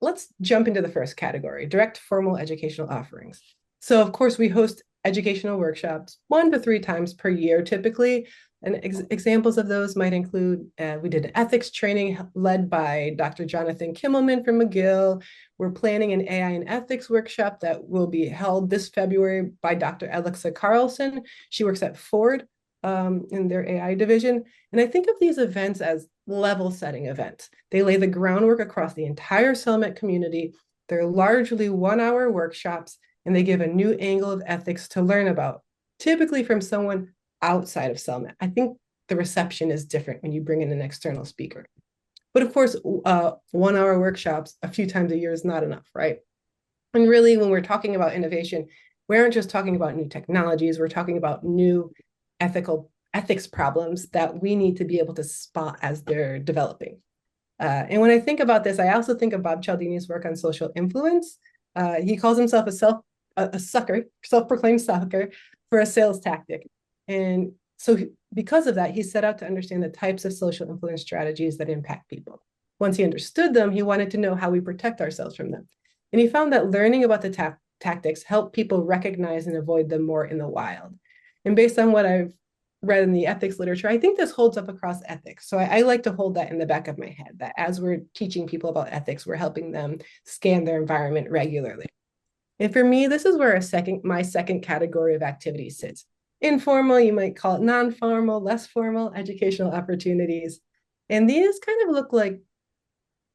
let's jump into the first category, direct formal educational offerings. So of course, we host educational workshops 1 to 3 times per year, typically. And examples of those might include, we did an ethics training led by Dr. Jonathan Kimmelman from McGill. We're planning an AI and ethics workshop that will be held this February by Dr. Alexa Carlson. She works at Ford in their AI division. And I think of these events as level setting events. They lay the groundwork across the entire CELMET community. They're largely 1-hour workshops, and they give a new angle of ethics to learn about, typically from someone outside of CELMET. I think the reception is different when you bring in an external speaker. But of course, 1-hour workshops a few times a year is not enough, right? And really, when we're talking about innovation, we aren't just talking about new technologies, we're talking about new ethics problems that we need to be able to spot as they're developing. And when I think about this, I also think of Bob Cialdini's work on social influence. He calls himself a sucker, self-proclaimed sucker, for a sales tactic. And so because of that, he set out to understand the types of social influence strategies that impact people. Once he understood them, he wanted to know how we protect ourselves from them. And he found that learning about the tactics helped people recognize and avoid them more in the wild. And based on what I've read in the ethics literature, I think this holds up across ethics. So I like to hold that in the back of my head, that as we're teaching people about ethics, we're helping them scan their environment regularly. And for me, this is where my second category of activities sits. Informal, you might call it non-formal, less formal educational opportunities. And these kind of look like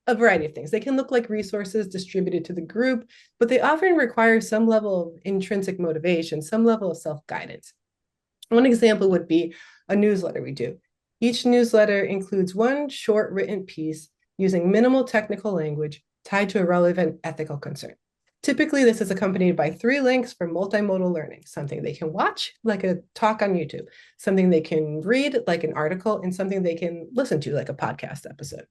a variety of things. They can look like resources distributed to the group, but they often require some level of intrinsic motivation, some level of self-guidance. One example would be a newsletter we do. Each newsletter includes one short written piece using minimal technical language tied to a relevant ethical concern. Typically, this is accompanied by 3 links for multimodal learning, something they can watch, like a talk on YouTube, something they can read, like an article, and something they can listen to, like a podcast episode.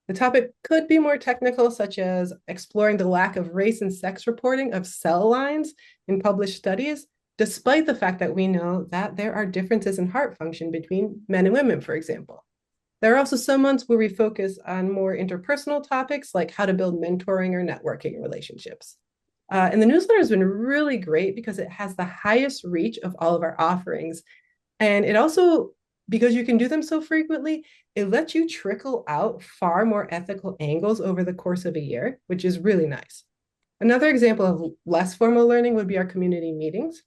The topic could be more technical, such as exploring the lack of race and sex reporting of cell lines in published studies, despite the fact that we know that there are differences in heart function between men and women, for example. There are also some months where we focus on more interpersonal topics, like how to build mentoring or networking relationships. And the newsletter has been really great because it has the highest reach of all of our offerings. And it also, because you can do them so frequently, it lets you trickle out far more ethical angles over the course of a year, which is really nice. Another example of less formal learning would be our community meetings.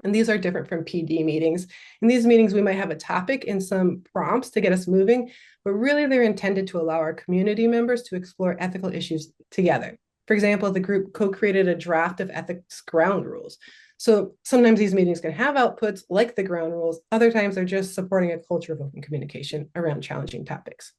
And these are different from PD meetings. In these meetings, we might have a topic and some prompts to get us moving, but really they're intended to allow our community members to explore ethical issues together. For example, the group co-created a draft of ethics ground rules. So sometimes these meetings can have outputs like the ground rules. Other times they're just supporting a culture of open communication around challenging topics.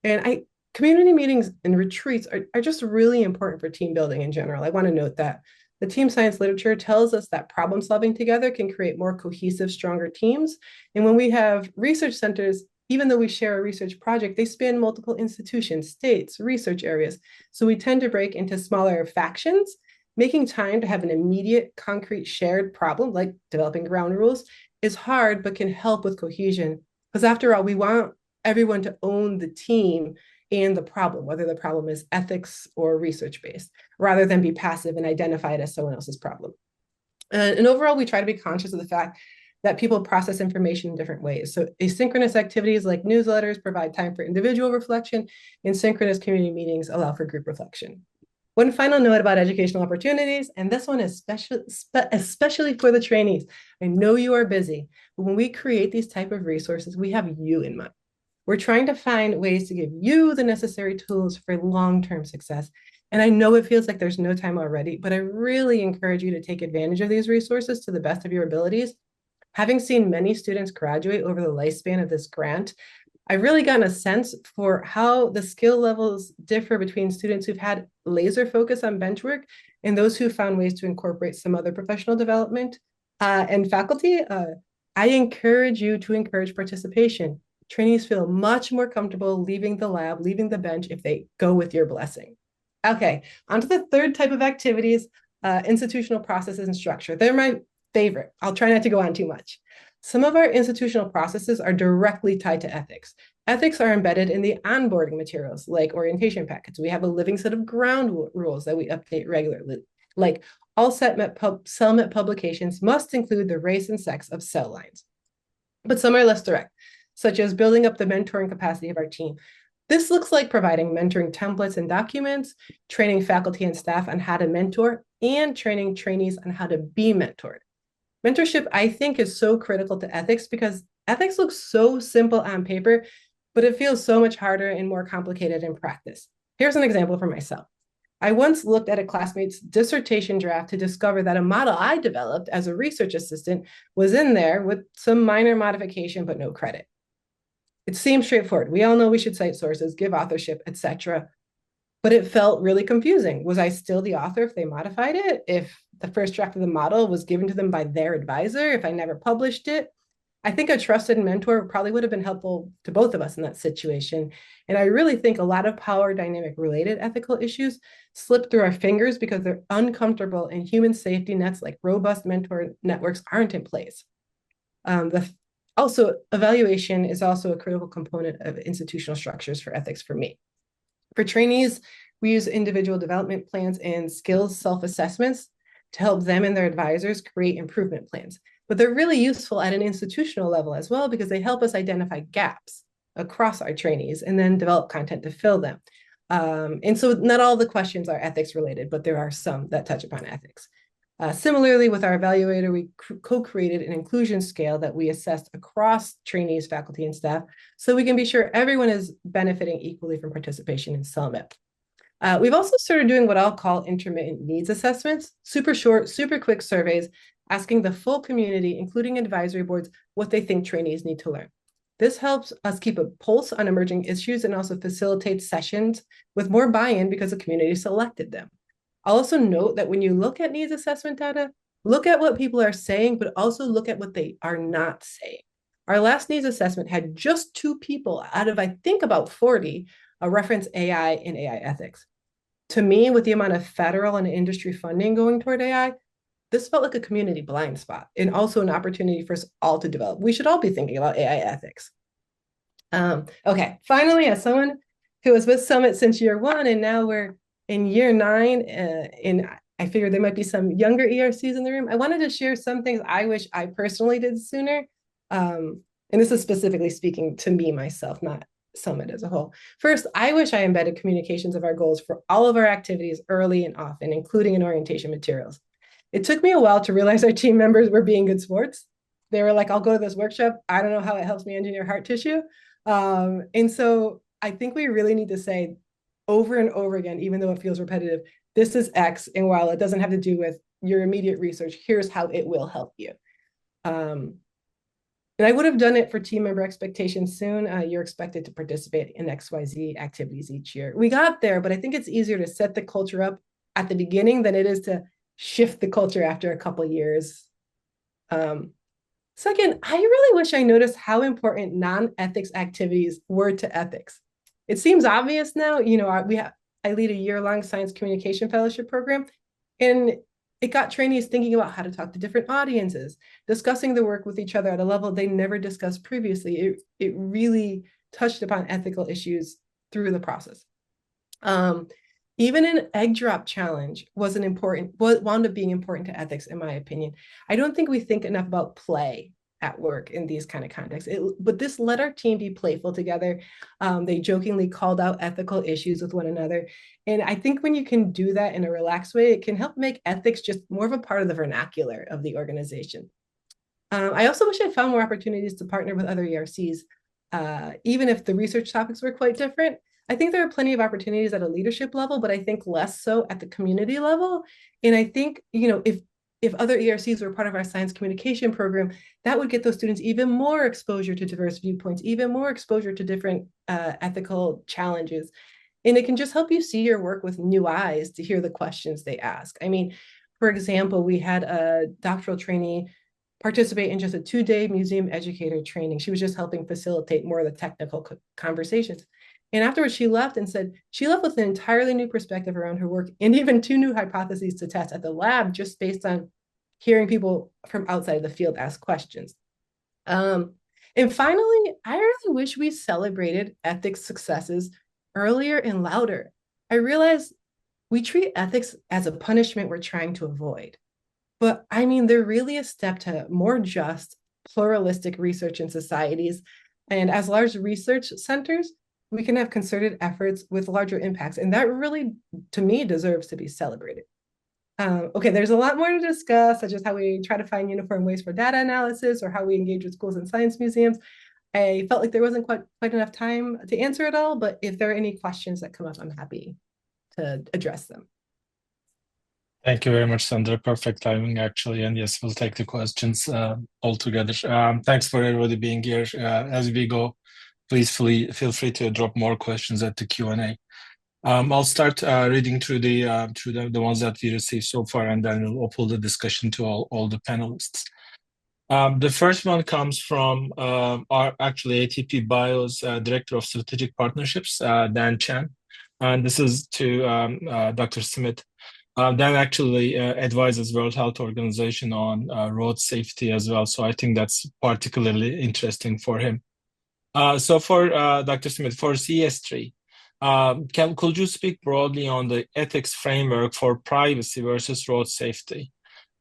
And community meetings and retreats are just really important for team building in general. I want to note that the team science literature tells us that problem solving together can create more cohesive, stronger teams. And when we have research centers, even though we share a research project, they span multiple institutions, states, research areas. So we tend to break into smaller factions. Making time to have an immediate, concrete, shared problem, like developing ground rules, is hard, but can help with cohesion. Because after all, we want everyone to own the team and the problem, whether the problem is ethics or research-based, rather than be passive and identify it as someone else's problem. And overall, we try to be conscious of the fact that people process information in different ways. So asynchronous activities like newsletters provide time for individual reflection, and synchronous community meetings allow for group reflection. One final note about educational opportunities, and this one is especially for the trainees. I know you are busy, but when we create these type of resources, we have you in mind. We're trying to find ways to give you the necessary tools for long-term success. And I know it feels like there's no time already, but I really encourage you to take advantage of these resources to the best of your abilities. Having seen many students graduate over the lifespan of this grant, I've really gotten a sense for how the skill levels differ between students who've had laser focus on bench work and those who found ways to incorporate some other professional development. And faculty, I encourage you to encourage participation. Trainees feel much more comfortable leaving the lab, leaving the bench if they go with your blessing. Okay, on to the third type of activities, institutional processes and structure. They're my favorite. I'll try not to go on too much. Some of our institutional processes are directly tied to ethics. Ethics are embedded in the onboarding materials, like orientation packets. We have a living set of ground rules that we update regularly, like all CellMet publications must include the race and sex of cell lines. But some are less direct, such as building up the mentoring capacity of our team. This looks like providing mentoring templates and documents, training faculty and staff on how to mentor, and training trainees on how to be mentored. Mentorship, I think, is so critical to ethics because ethics looks so simple on paper, but it feels so much harder and more complicated in practice. Here's an example for myself. I once looked at a classmate's dissertation draft to discover that a model I developed as a research assistant was in there with some minor modification, but no credit. It seems straightforward. We all know we should cite sources, give authorship, etc. But it felt really confusing. Was I still the author if they modified it? If the first draft of the model was given to them by their advisor, if I never published it? I think a trusted mentor probably would have been helpful to both of us in that situation. And I really think a lot of power dynamic related ethical issues slip through our fingers because they're uncomfortable and human safety nets like robust mentor networks aren't in place. Also, evaluation is also a critical component of institutional structures for ethics for me. For trainees, we use individual development plans and skills self-assessments to help them and their advisors create improvement plans. But they're really useful at an institutional level as well because they help us identify gaps across our trainees and then develop content to fill them. And so not all the questions are ethics related, but there are some that touch upon ethics. Similarly, with our evaluator, we co-created an inclusion scale that we assessed across trainees, faculty, and staff, so we can be sure everyone is benefiting equally from participation in CellMet. We've also started doing what I'll call intermittent needs assessments, super short, super quick surveys, asking the full community, including advisory boards, what they think trainees need to learn. This helps us keep a pulse on emerging issues and also facilitates sessions with more buy-in because the community selected them. I'll also note that when you look at needs assessment data, look at what people are saying, but also look at what they are not saying. Our last needs assessment had just 2 people out of, I think, about 40 reference AI and AI ethics. To me, with the amount of federal and industry funding going toward AI, this felt like a community blind spot and also an opportunity for us all to develop. We should all be thinking about AI ethics. Okay, finally, as someone who was with Summit since year 1 and now we're in year 9, and I figured there might be some younger ERCs in the room, I wanted to share some things I wish I personally did sooner. And this is specifically speaking to me, myself, not Summit as a whole. First, I wish I embedded communications of our goals for all of our activities early and often, including in orientation materials. It took me a while to realize our team members were being good sports. They were like, I'll go to this workshop. I don't know how it helps me engineer heart tissue. And so I think we really need to say over and over again, even though it feels repetitive, this is X. And while it doesn't have to do with your immediate research, here's how it will help you. And I would have done it for team member expectations soon. You're expected to participate in XYZ activities each year. We got there, but I think it's easier to set the culture up at the beginning than it is to shift the culture after a couple of years. Second, I really wish I noticed how important non-ethics activities were to ethics. It seems obvious now, you know, I lead a year-long science communication fellowship program, and it got trainees thinking about how to talk to different audiences, discussing the work with each other at a level they never discussed previously. It really touched upon ethical issues through the process. Even an egg drop challenge wound up being important to ethics, in my opinion. I don't think we think enough about play at work in these kind of contexts. But this let our team be playful together. They jokingly called out ethical issues with one another. And I think when you can do that in a relaxed way, it can help make ethics just more of a part of the vernacular of the organization. I also wish I found more opportunities to partner with other ERCs, even if the research topics were quite different. I think there are plenty of opportunities at a leadership level, but I think less so at the community level. And I think, you know, if other ERCs were part of our science communication program, that would get those students even more exposure to diverse viewpoints, even more exposure to different ethical challenges. And it can just help you see your work with new eyes to hear the questions they ask. I mean, for example, we had a doctoral trainee participate in just a 2-day museum educator training. She was just helping facilitate more of the technical conversations. And afterwards, she left and said she left with an entirely new perspective around her work and even 2 new hypotheses to test at the lab just based on hearing people from outside of the field ask questions. And finally, I really wish we celebrated ethics successes earlier and louder. I realize we treat ethics as a punishment we're trying to avoid. But I mean, they're really a step to more just, pluralistic research in societies. And as large research centers, we can have concerted efforts with larger impacts. And that really, to me, deserves to be celebrated. Okay, there's a lot more to discuss, such as how we try to find uniform ways for data analysis or how we engage with schools and science museums. I felt like there wasn't quite enough time to answer it all, but if there are any questions that come up, I'm happy to address them. Thank you very much, Sandra. Perfect timing, actually. And yes, we'll take the questions all together. Thanks for everybody being here. As we go, please feel free to drop more questions at the Q&A. I'll start reading through the ones that we received so far, and then we'll open the discussion to all the panelists. The first one comes from our ATP Bio's Director of Strategic Partnerships, Dan Chan. And this is to Dr. Smyth. Dan actually advises World Health Organization on road safety as well. So I think that's particularly interesting for him. So for Dr. Smyth, for CS3, could you speak broadly on the ethics framework for privacy versus road safety?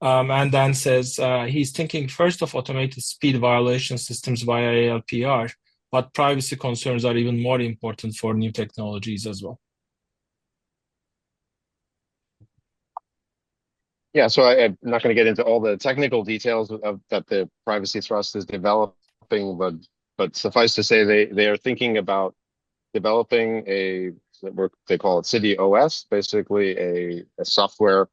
And Dan says he's thinking first of automated speed violation systems via ALPR, but privacy concerns are even more important for new technologies as well. Yeah, so I'm not going to get into all the technical details of that the privacy thrust is developing, but suffice to say they are thinking about developing they call it City OS, basically a software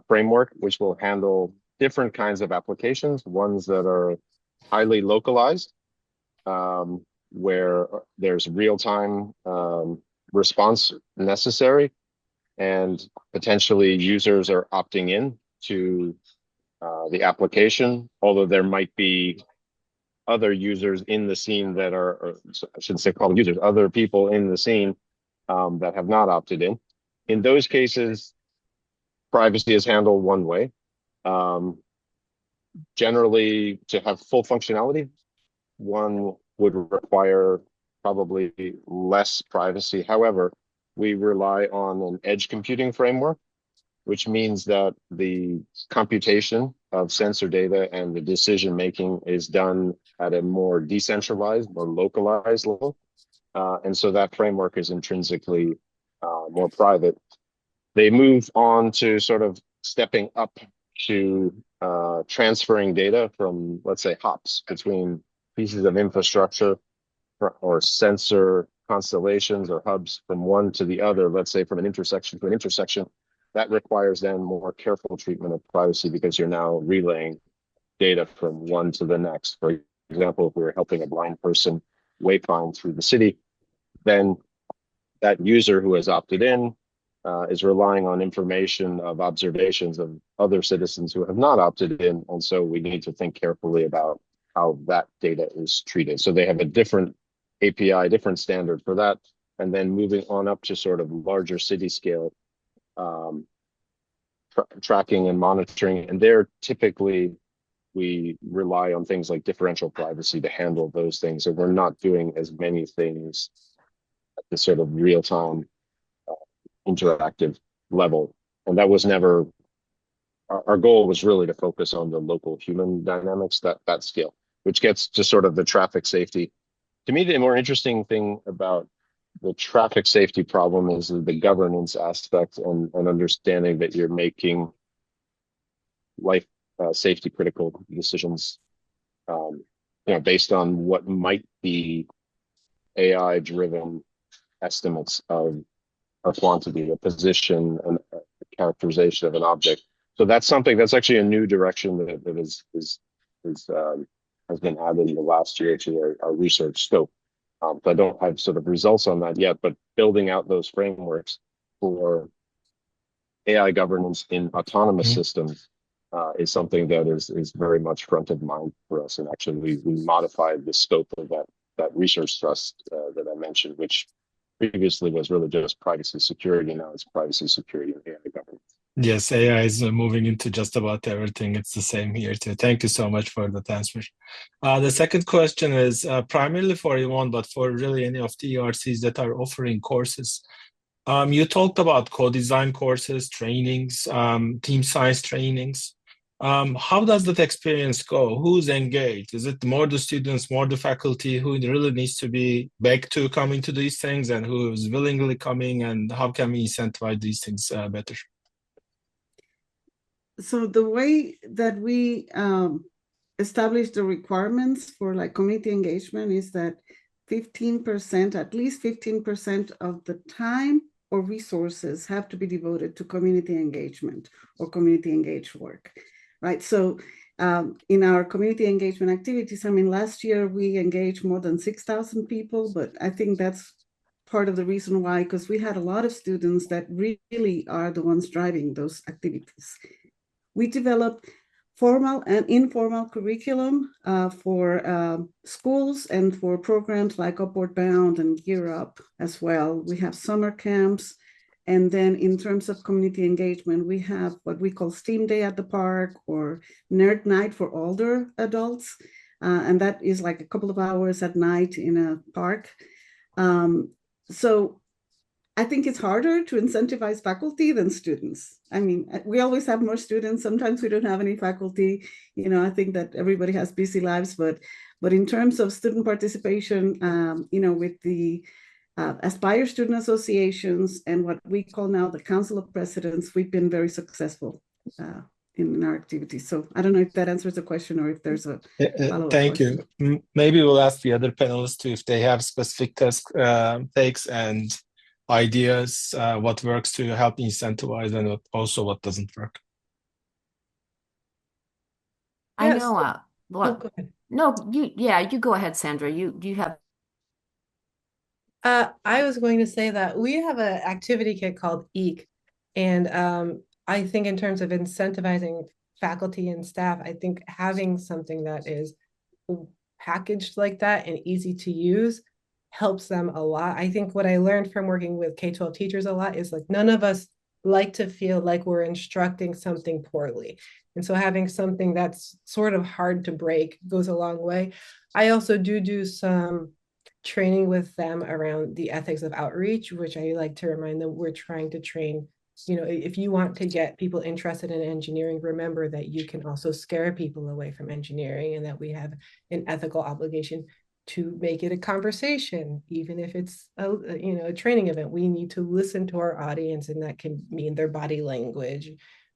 framework which will handle different kinds of applications, ones that are highly localized, where there's real-time response necessary, and potentially users are opting in to the application, although there might be other users in the scene that are, or I shouldn't say called users, other people in the scene that have not opted in. In those cases, privacy is handled one way. Generally, to have full functionality, one would require probably less privacy. However, we rely on an edge computing framework, which means that the computation of sensor data and the decision making is done at a more decentralized, more localized level. And so that framework is intrinsically more private. They move on to sort of stepping up to transferring data from, let's say, hops between pieces of infrastructure or sensor constellations or hubs from one to the other, let's say from an intersection to an intersection. That requires then more careful treatment of privacy because you're now relaying data from one to the next. For example, if we were helping a blind person wayfind through the city, then that user who has opted in is relying on information of observations of other citizens who have not opted in. And so we need to think carefully about how that data is treated. So they have a different API, different standard for that. And then moving on up to sort of larger city scale tracking and monitoring. And there typically we rely on things like differential privacy to handle those things. So we're not doing as many things at the sort of real-time interactive level. And that was never, our goal was really to focus on the local human dynamics, that scale, which gets to sort of the traffic safety. To me, the more interesting thing about the traffic safety problem is the governance aspect and understanding that you're making life safety critical decisions, based on what might be AI driven estimates of a quantity, a position, and a characterization of an object. So that's something that's actually a new direction that has been added in the last year to our research scope. So I don't have sort of results on that yet, but building out those frameworks for AI governance in autonomous systems is something that is very much front of mind for us. And actually, we modified the scope of that research trust that I mentioned, which previously was really just privacy security. Now it's privacy security and AI governance. Yes, AI is moving into just about everything. It's the same here too. Thank you so much for that answer. The second question is primarily for Ivonne, but for really any of the ERCs that are offering courses. You talked about co-design courses, trainings, team science trainings. How does that experience go? Who's engaged? Is it more the students, more the faculty who really needs to be back to coming to these things and who is willingly coming, and how can we incentivize these things better? So the way that we establish the requirements for like community engagement is that 15%, at least 15% of the time or resources have to be devoted to community engagement or community engaged work, right? So in our community engagement activities, I mean, last year we engaged more than 6,000 people, but I think that's part of the reason why, because we had a lot of students that really are the ones driving those activities. We developed formal and informal curriculum for schools and for programs like Upward Bound and Gear Up as well. We have summer camps. And then in terms of community engagement, we have what we call STEAM Day at the Park or Nerd Night for older adults. And that is like a couple of hours at night in a park. So I think it's harder to incentivize faculty than students. I mean, we always have more students. Sometimes we don't have any faculty. You know, I think that everybody has busy lives, but in terms of student participation, you know, with the Aspire Student Associations and what we call now the Council of Presidents, we've been very successful in our activities. So I don't know if that answers the question or if there's a follow-up Thank question. you. Maybe we'll ask the other panelists too if they have specific takes and ideas, what works to help incentivize and also what doesn't work. I Yes. know. Well, go ahead. no, you go ahead, Sandra. You have. I was going to say that we have an activity kit called EEC, and I think in terms of incentivizing faculty and staff, I think having something that is packaged like that and easy to use helps them a lot. I think what I learned from working with K-12 teachers a lot is like none of us like to feel like we're instructing something poorly. And so having something that's sort of hard to break goes a long way. I also do some training with them around the ethics of outreach, which I like to remind them we're trying to train. You know, if you want to get people interested in engineering, remember that you can also scare people away from engineering and that we have an ethical obligation to make it a conversation, even if it's a training event. We need to listen to our audience, and that can mean their body language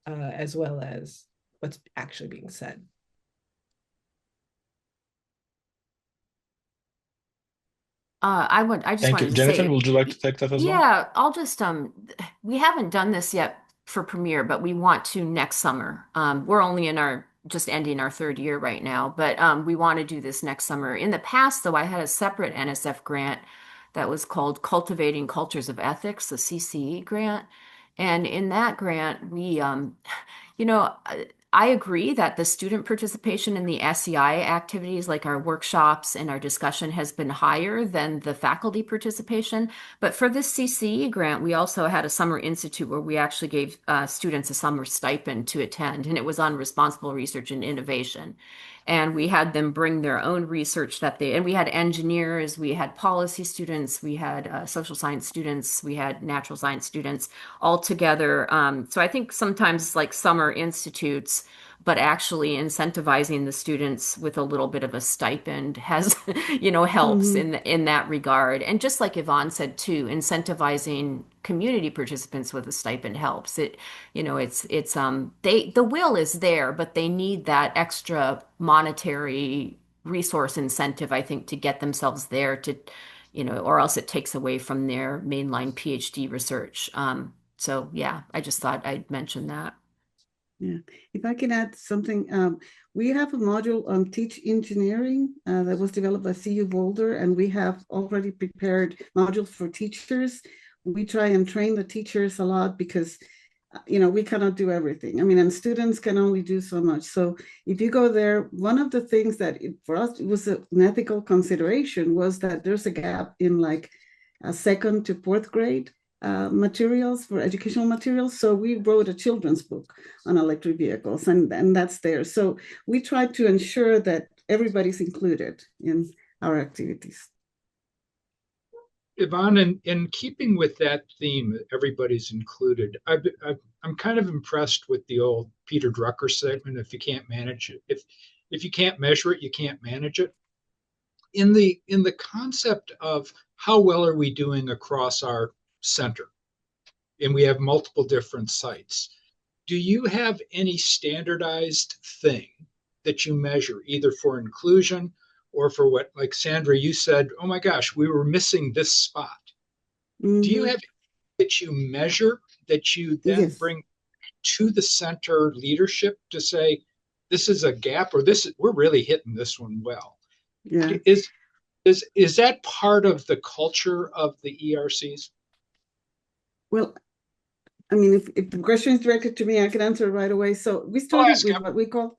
as well as what's actually being said. I just Thank wanted you. to Jennifer, say, would you like to take that as well? yeah, I'll just we haven't done this yet for Premiere, but we want to next summer. We're only just ending our third year right now, but we want to do this next summer. In the past, though, I had a separate NSF grant that was called Cultivating Cultures of Ethics, the CCE grant. And in that grant, we, you know, I agree that the student participation in the SEI activities, like our workshops and our discussion, has been higher than the faculty participation. But for this CCE grant, we also had a summer institute where we actually gave students a summer stipend to attend, and it was on responsible research and innovation. And we had them bring their own research and we had engineers, we had policy students, we had social science students, we had natural science students all together. So I think sometimes like summer institutes, but actually incentivizing the students with a little bit of a stipend has, helps in that regard. And just like Ivonne said too, incentivizing community participants with a stipend helps. The will is there, but they need that extra monetary resource incentive, I think, to get themselves there or else it takes away from their mainline PhD research. So yeah, I just thought I'd mention that. Yeah, if I can add something, we have a module on teach engineering that was developed by CU Boulder, and we have already prepared modules for teachers. We try and train the teachers a lot because we cannot do everything. I mean, and students can only do so much. So if you go there, one of the things that for us, it was an ethical consideration was that there's a gap in like a second to fourth grade materials for educational materials. So we wrote a children's book on electric vehicles, and that's there. So we tried to ensure that everybody's included in our activities. Ivonne, in keeping with that theme, everybody's included. I'm kind of impressed with the old Peter Drucker statement: if you can't manage it, if you can't measure it, you can't manage it. In the concept of how well are we doing across our center, and we have multiple different sites, do you have any standardized thing that you measure, either for inclusion or for what, like Sandra, you said, oh my gosh, we were missing this spot. Mm-hmm. Do you have that you measure that you then Yes. bring to the center leadership to say, this is a gap, or we're really hitting this one well? Yeah. Is that part of the culture of the ERCs? Well, I mean, if the question is directed to me, I can answer right away. So we started with what we call,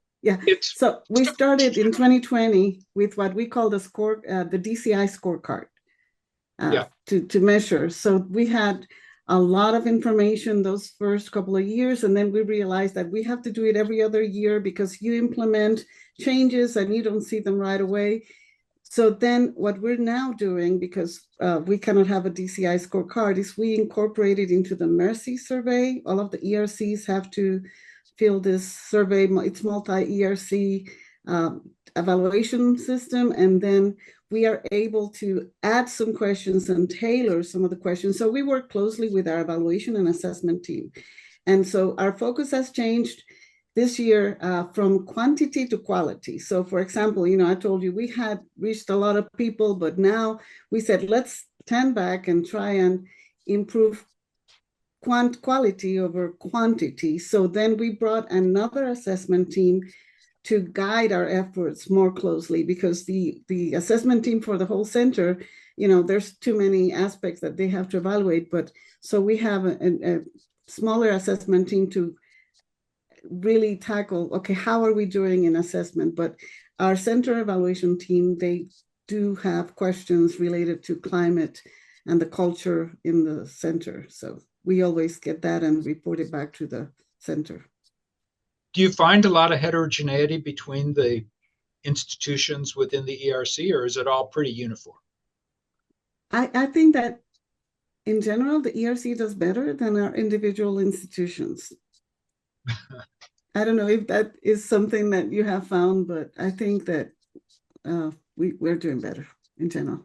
so we started in 2020 with what we call the DCI scorecard to measure. So we had a lot of information those first couple of years, and then we realized that we have to do it every other year because you implement changes and you don't see them right away. So then what we're now doing, because we cannot have a DCI scorecard, is we incorporate it into the MERCI survey. All of the ERCs have to fill this survey. It's multi-ERC evaluation system. And then we are able to add some questions and tailor some of the questions. So we work closely with our evaluation and assessment team. And so our focus has changed this year from quantity to quality. So for example, I told you we had reached a lot of people, but now we said, let's stand back and try and improve quality over quantity. So then we brought another assessment team to guide our efforts more closely, because the assessment team for the whole center, there's too many aspects that they have to evaluate. But so we have a smaller assessment team to really tackle, okay, how are we doing in assessment? But our center evaluation team, they do have questions related to climate and the culture in the center. So we always get that and report it back to the center. Do you find a lot of heterogeneity between the institutions within the ERC, or is it all pretty uniform? I think that in general, the ERC does better than our individual institutions. I don't know if that is something that you have found, but I think that we're doing better in general.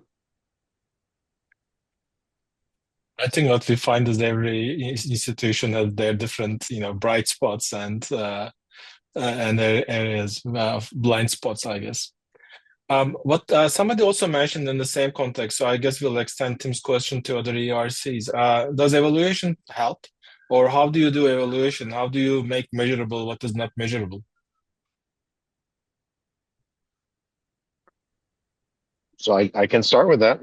I think what we find is every institution has their different, bright spots and their areas of blind spots, I guess. What somebody also mentioned in the same context, so I guess we'll extend Tim's question to other ERCs. Does evaluation help? Or how do you do evaluation? How do you make measurable what is not measurable? So I can start with that.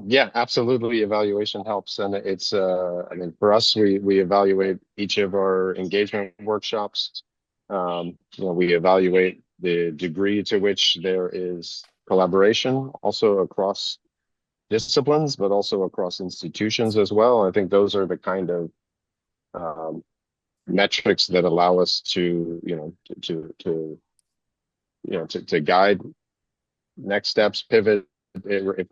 Yeah, absolutely. Evaluation helps. And it's, for us, we evaluate each of our engagement workshops. We evaluate the degree to which there is collaboration also across disciplines, but also across institutions as well. I think those are the kind of metrics that allow us to guide next steps, pivot if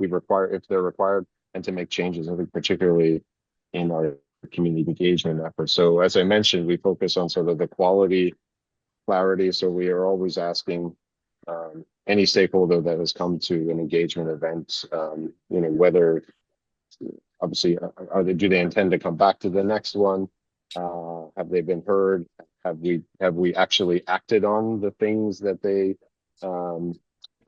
they're required, and to make changes. I think particularly in our community engagement efforts. So as I mentioned, we focus on sort of the quality, clarity. So we are always asking any stakeholder that has come to an engagement event, whether obviously do they intend to come back to the next one? Have they been heard? Have we actually acted on the things that they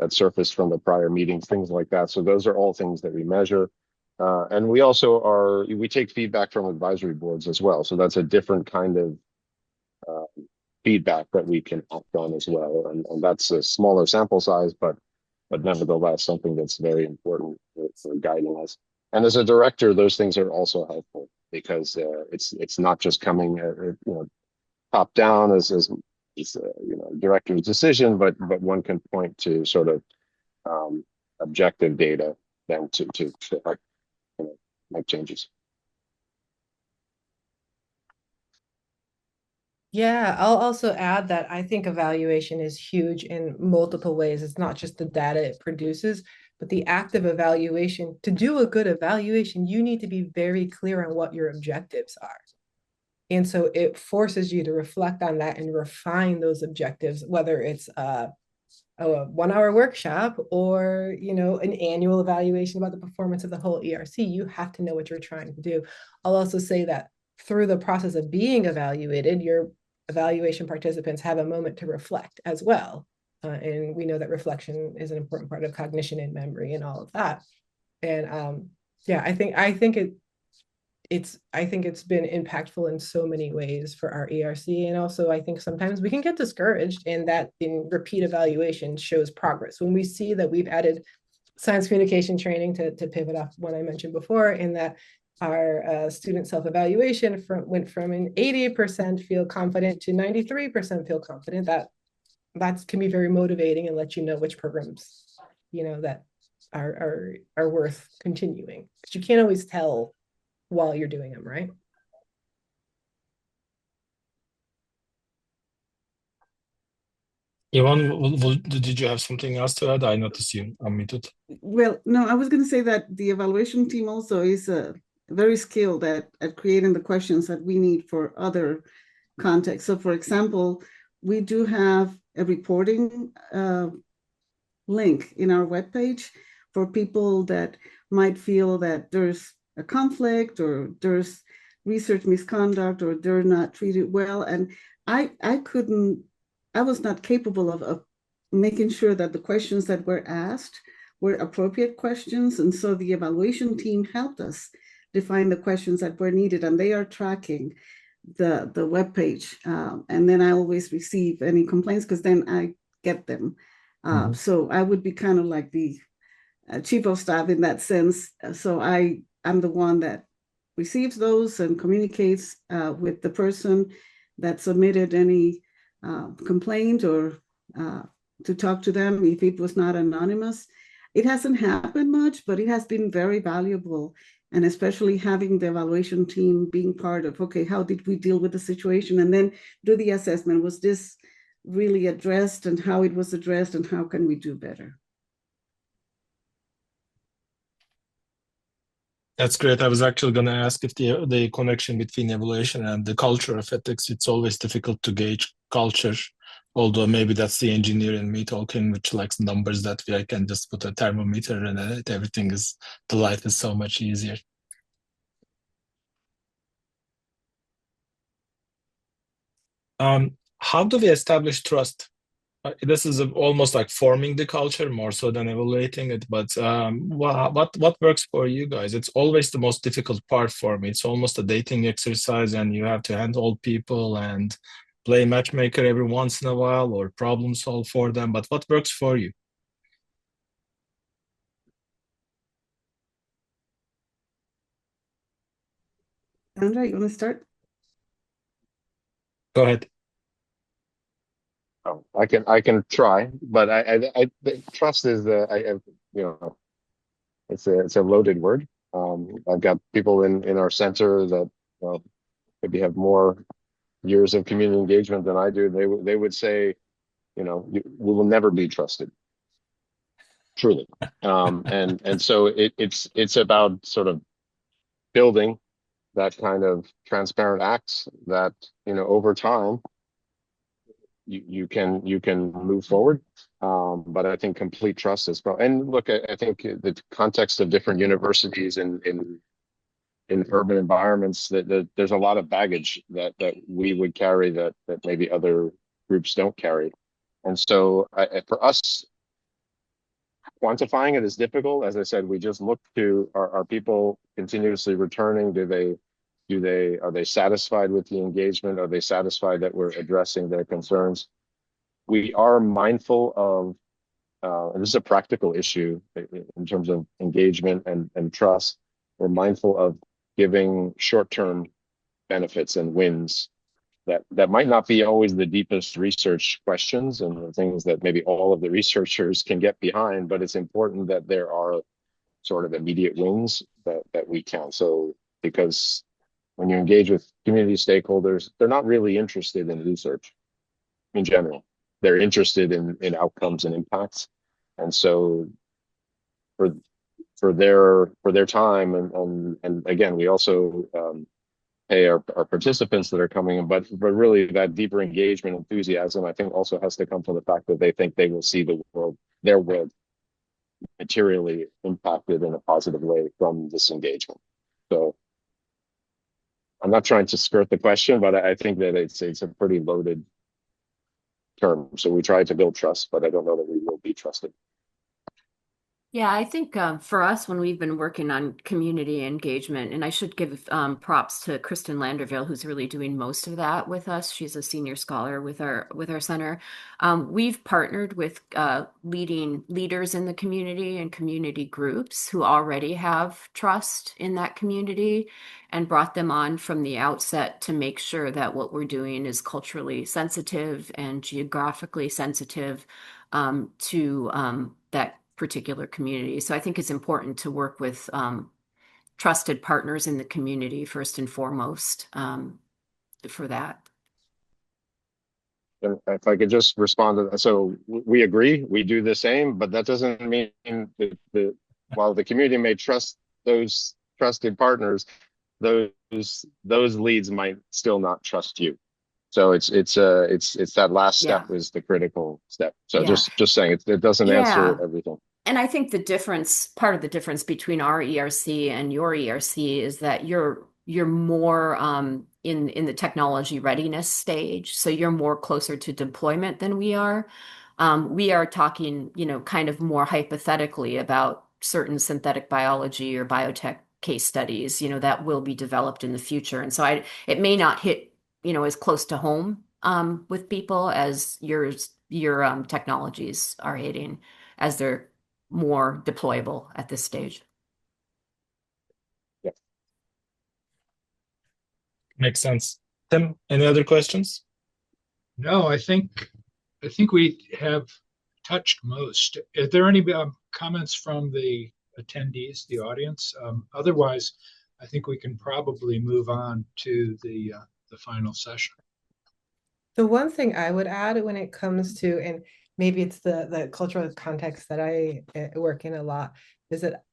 that surfaced from the prior meetings, things like that? So those are all things that we measure. And we also we take feedback from advisory boards as well. So that's a different kind of feedback that we can act on as well. And that's a smaller sample size, but nevertheless, something that's very important for guiding us. And as a director, those things are also helpful. because it's not just coming top down as director's decision, but one can point to sort of objective data then to make changes. Yeah, I'll also add that I think evaluation is huge in multiple ways. It's not just the data it produces, but the act of evaluation. To do a good evaluation, you need to be very clear on what your objectives are. And so it forces you to reflect on that and refine those objectives, whether it's a 1-hour workshop or an annual evaluation about the performance of the whole ERC. You have to know what you're trying to do. I'll also say that through the process of being evaluated, your evaluation participants have a moment to reflect as well. And we know that reflection is an important part of cognition and memory and all of that. And yeah, I think it's been impactful in so many ways for our ERC. And also, I think sometimes we can get discouraged, and that in repeat evaluation shows progress. When we see that we've added science communication training to pivot off what I mentioned before, in that our student self-evaluation went from an 80% feel confident to 93% feel confident, that can be very motivating and let you know which programs, that are worth continuing. Because you can't always tell while you're doing them, right? Ivonne, did you have something else to add? I noticed you unmuted. Well, no, I was going to say that the evaluation team also is very skilled at creating the questions that we need for other contexts. So for example, we do have a reporting link in our webpage for people that might feel that there's a conflict or there's research misconduct or they're not treated well. And I was not capable of making sure that the questions that were asked were appropriate questions. And so the evaluation team helped us define the questions that were needed, and they are tracking the webpage. And then I always receive any complaints because then I get them. So I would be kind of like the chief of staff in that sense. So I'm the one that receives those and communicates with the person that submitted any complaint or to talk to them if it was not anonymous. It hasn't happened much, but it has been very valuable. And especially having the evaluation team being part of, okay, how did we deal with the situation? And then do the assessment. Was this really addressed, and how it was addressed, and how can we do better? That's great. I was actually going to ask if the connection between evaluation and the culture of ethics, it's always difficult to gauge culture, although maybe that's the engineer in me talking, which likes numbers. That way I can just put a thermometer and the life is so much easier. How do we establish trust? This is almost like forming the culture more so than evaluating it. But what works for you guys? It's always the most difficult part for me. It's almost a dating exercise, and you have to handhold people and play matchmaker every once in a while or problem solve for them. But what works for you? Sandra, you want to start? Go ahead. Oh, I can try, but I trust is it's a loaded word. I've got people in our center that maybe have more years of community engagement than I do. They would say, we will never be trusted, truly. And so it's about sort of building that kind of transparent acts that over time you can move forward. But I think complete trust is probably, and look, I think the context of different universities in urban environments, that there's a lot of baggage that we would carry that maybe other groups don't carry. And so for us, quantifying it is difficult. As I said, we just look to, are people continuously returning? Are they satisfied with the engagement? Are they satisfied that we're addressing their concerns? We are mindful of, and this is a practical issue in terms of engagement and trust. We're mindful of giving short-term benefits and wins that might not be always the deepest research questions and the things that maybe all of the researchers can get behind, but it's important that there are sort of immediate wins that we count. So because when you engage with community stakeholders, they're not really interested in research in general. They're interested in outcomes and impacts. And so for their time and again, we also pay our participants that are coming in, but really that deeper engagement, enthusiasm, I think also has to come from the fact that they think they will see their world materially impacted in a positive way from this engagement. So I'm not trying to skirt the question, but I think that it's a pretty loaded term. So we try to build trust, but I don't know that we will be trusted. Yeah, I think for us, when we've been working on community engagement, and I should give props to Kristen Landerville, who's really doing most of that with us. She's a senior scholar with our center. We've partnered with leading leaders in the community and community groups who already have trust in that community and brought them on from the outset to make sure that what we're doing is culturally sensitive and geographically sensitive to that particular community. So I think it's important to work with trusted partners in the community first and foremost for that. If I could just respond to that. So we agree, we do the same, but that doesn't mean that while the community may trust those trusted partners, those leads might still not trust you. So it's that last step is the critical step. So just saying it doesn't answer everything. And I think part of the difference between our ERC and your ERC is that you're more in the technology readiness stage. So you're more closer to deployment than we are. We are talking, kind of more hypothetically about certain synthetic biology or biotech case studies, that will be developed in the future. And so it may not hit, as close to home with people as your technologies are hitting as they're more deployable at this stage. Yeah. Makes sense. Tim, any other questions? No, I think we have touched most. Are there any comments from the attendees, the audience? Otherwise, I think we can probably move on to the final session. The one thing I would add when it comes to, and maybe it's the cultural context that I work in a lot, is that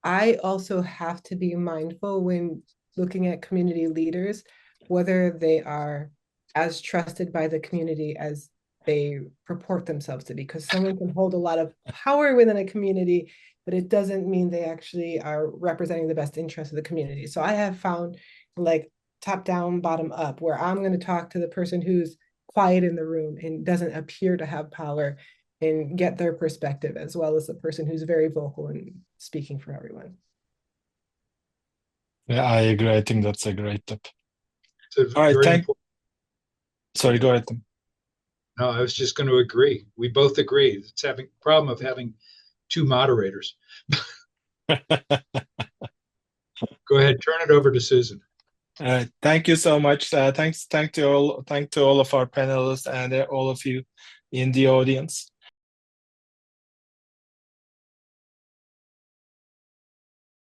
I also have to be mindful when looking at community leaders, whether they are as trusted by the community as they purport themselves to be, because someone can hold a lot of power within a community, but it doesn't mean they actually are representing the best interest of the community. So I have found like top down, bottom up, where I'm going to talk to the person who's quiet in the room and doesn't appear to have power and get their perspective, as well as the person who's very vocal and speaking for everyone. Yeah, I agree. I think that's a great tip. So all right, sorry, go ahead, Tim. No, I was just going to agree. We both agree. It's having problem of having two moderators. Go ahead, turn it over to Susan. Thank you so much. Thank to all of our panelists and all of you in the audience.